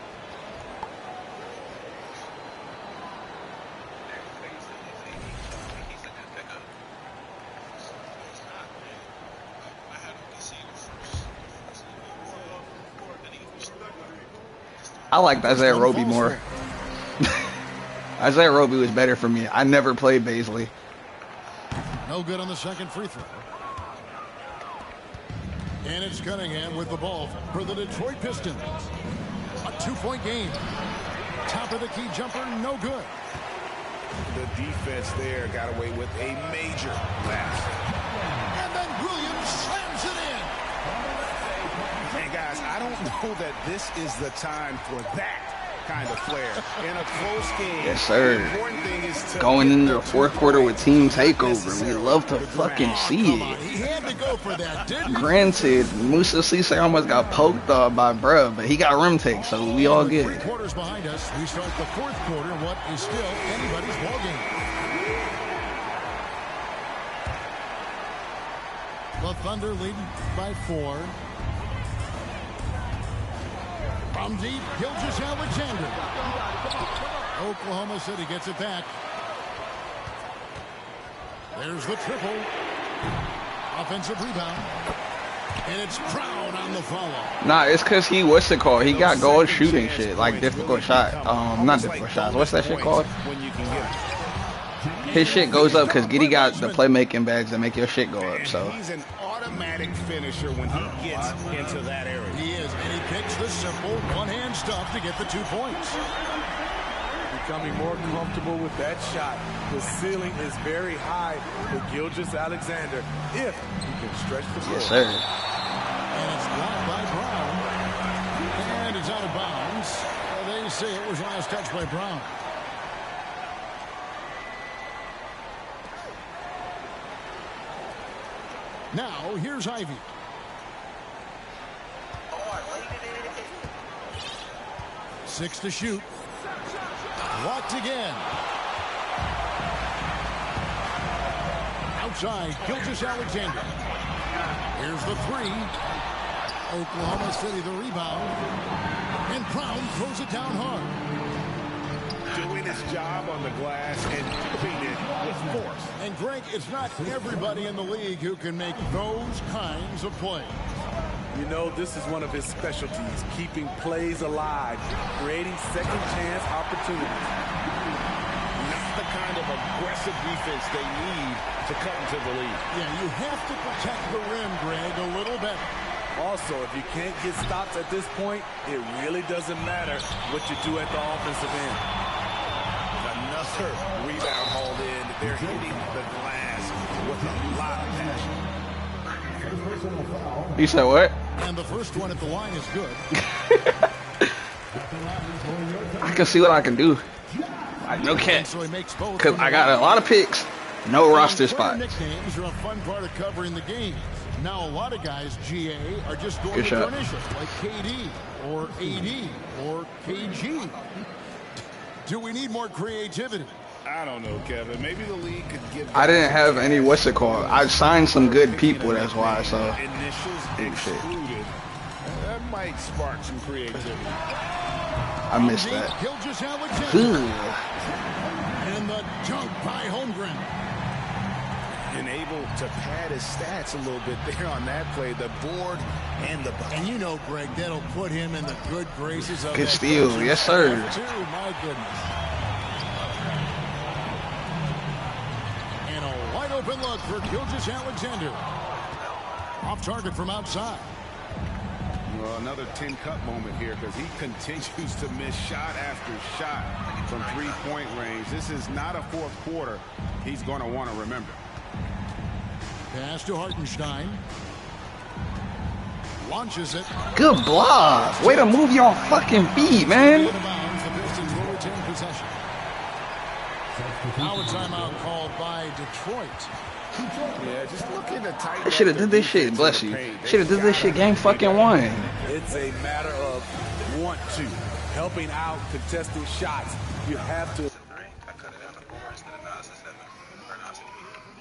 I liked Isaiah Roby more. Isaiah Roby was better for me. I never played Baisley. No good on the second free throw. And it's Cunningham with the ball for the Detroit Pistons. A 2-point game. Top of the key jumper, no good. The defense there got away with a major lapse. And then Williams slams it in. And guys, I don't know that this is the time for that kind of flair in a close game. Yes, sir. Going into the fourth quarter with team takeover. We love to fucking see it. He had to go for that, didn't he? Granted, Musa Cisse almost got poked by bruh, but he got rim take, so we all good. 3 quarters behind us. We start the fourth quarter in what is still anybody's ball game. The Thunder leading by 4. From deep, Gilgeous-Alexander. Oklahoma City gets it back. There's the triple. Offensive rebound. And it's Brown on the follow. Nah, it's because he, what's it called? He got gold shooting shit, like difficult shot. Not difficult shots. What's that shit called? His shit goes up because Giddey got the playmaking bags that make your shit go up, so. He's an automatic finisher when he gets into that area. He is, and he picks the simple one-hand stuff to get the 2 points. Becoming more comfortable with that shot. The ceiling is very high for Gilgeous-Alexander if he can stretch the floor. Yes, sir. And it's blocked by Brown. And it's out of bounds. They say it was last touch by Brown. Now, here's Ivy. Six to shoot. Blocked again. Outside, Gilgeous-Alexander. Here's the 3. Oklahoma City the rebound. And Brown throws it down hard. Doing his job on the glass and doing it with force. And Greg, it's not everybody in the league who can make those kinds of plays. You know, this is one of his specialties, keeping plays alive, creating second chance opportunities. Not the kind of aggressive defense they need to come to the league. Yeah, you have to protect the rim, Greg, a little better. Also, if you can't get stops at this point, it really doesn't matter what you do at the offensive end. Enough Monster rebound hauled in. They're hitting the glass with a lot of passion. You said what? And the first one at the line is good. I can see what I can do. Like, no cat. Because I got a lot of picks, no roster spots. Nicknames are a fun part of covering the game. Now, a lot of guys, GA, are just going with their initials, like KD or AD or KG. Do we need more creativity? I don't know, Kevin. Maybe the league could give. I didn't have any what's it called. I signed some good people, that's why. So initials excluded. That might spark some creativity. I missed that. And the dunk by Holmgren. And able to pad his stats a little bit there on that play. The board and the bucket. And you know, Greg, that'll put him in the good graces of good steal, yes sir. My goodness. And a wide open look for Gilgeous-Alexander. Off target from outside. Well, another tin cup moment here because he continues to miss shot after shot from three-point range. This is not a fourth quarter he's going to want to remember. Pass to Hartenstein. Launches it. Good block. Way to move your fucking feet, man. Now a timeout called by Detroit. Yeah, just looking to tighten. Should have did this shit. Bless you. Should have did this shit. Game fucking one. It's a matter of want to, helping out, contesting shots. You have to.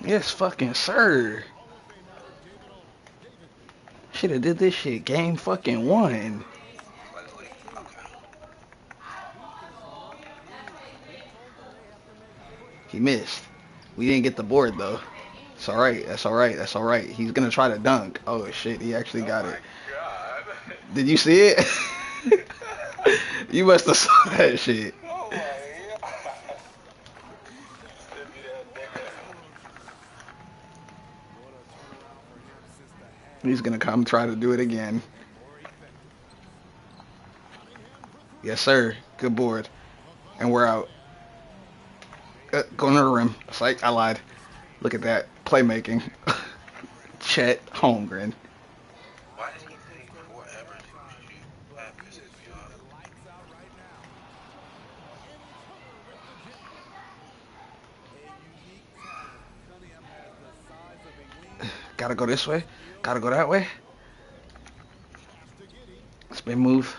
Yes, fucking sir. Should have did this shit. Game fucking one. He missed. We didn't get the board though. It's all right. That's all right. That's all right. He's gonna try to dunk. Oh shit! He actually got it. Did you see it? You must have saw that shit. He's gonna come try to do it again. Yes, sir. Good board. And we're out. Going to the rim. Psych, I lied. Look at that. Playmaking. Chet Holmgren. Why did he take forever to shoot? That pisses me off. Gotta go this way. Gotta go that way. Spin move.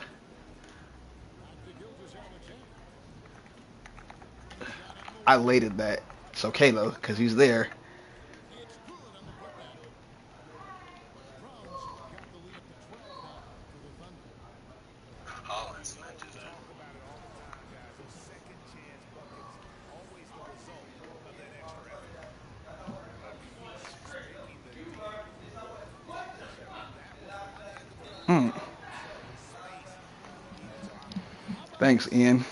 I lated that. It's okay though, because he's there. Thanks, Ian.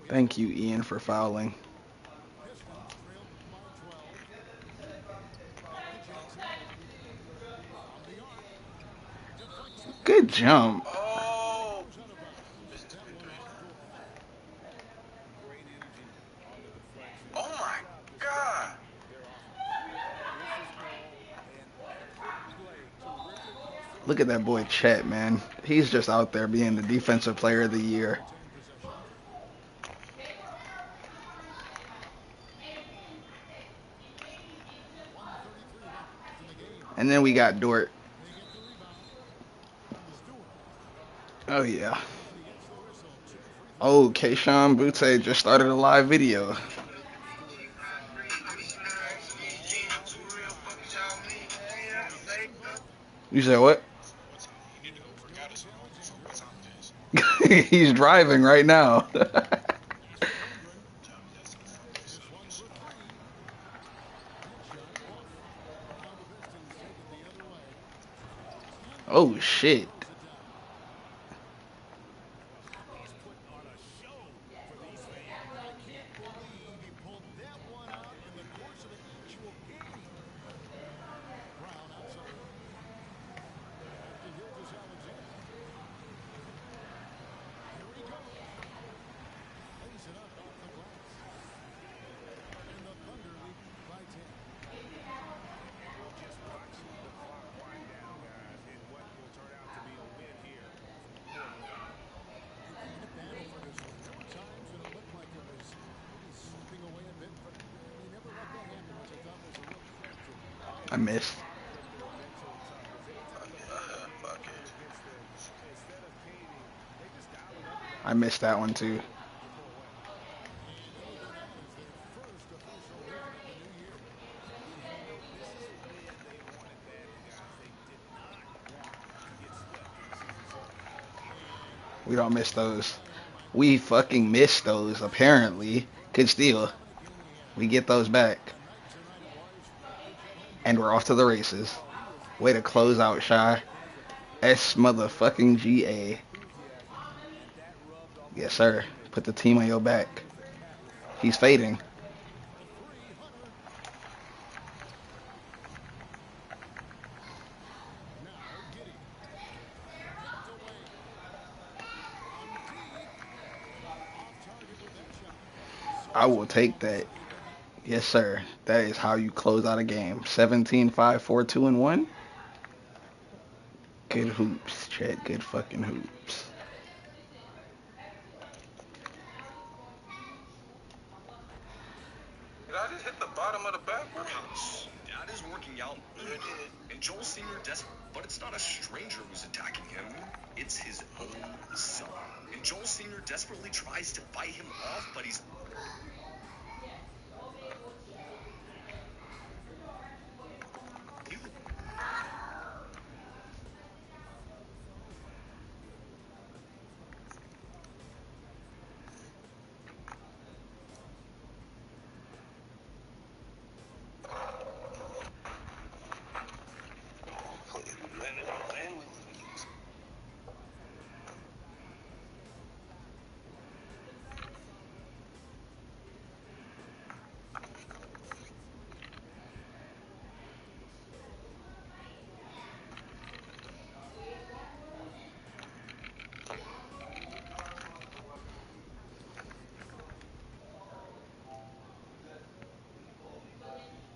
Thank you, Ian, for fouling. Good jump. Look at that boy Chet, man. He's just out there being the defensive player of the year. And then we got Dort. Oh, yeah. Oh, Keyshawn Butte just started a live video. You said what? He's driving right now. Oh, shit. I missed. I missed that one too. We don't miss those. We fucking miss those, apparently. Good steal. We get those back. And we're off to the races. Way to close out, Shy. S motherfucking GA. Yes, sir. Put the team on your back. He's fading. I will take that. Yes, sir. That is how you close out a game. 17-5, 4-2, and 1. Good hoops, Chet. Good fucking hoops. Did I just hit the bottom of the backboard? That is working out. And Joel Sr. but it's not a stranger who's attacking him. It's his own son. And Joel Sr. desperately tries to fight him off, but he's...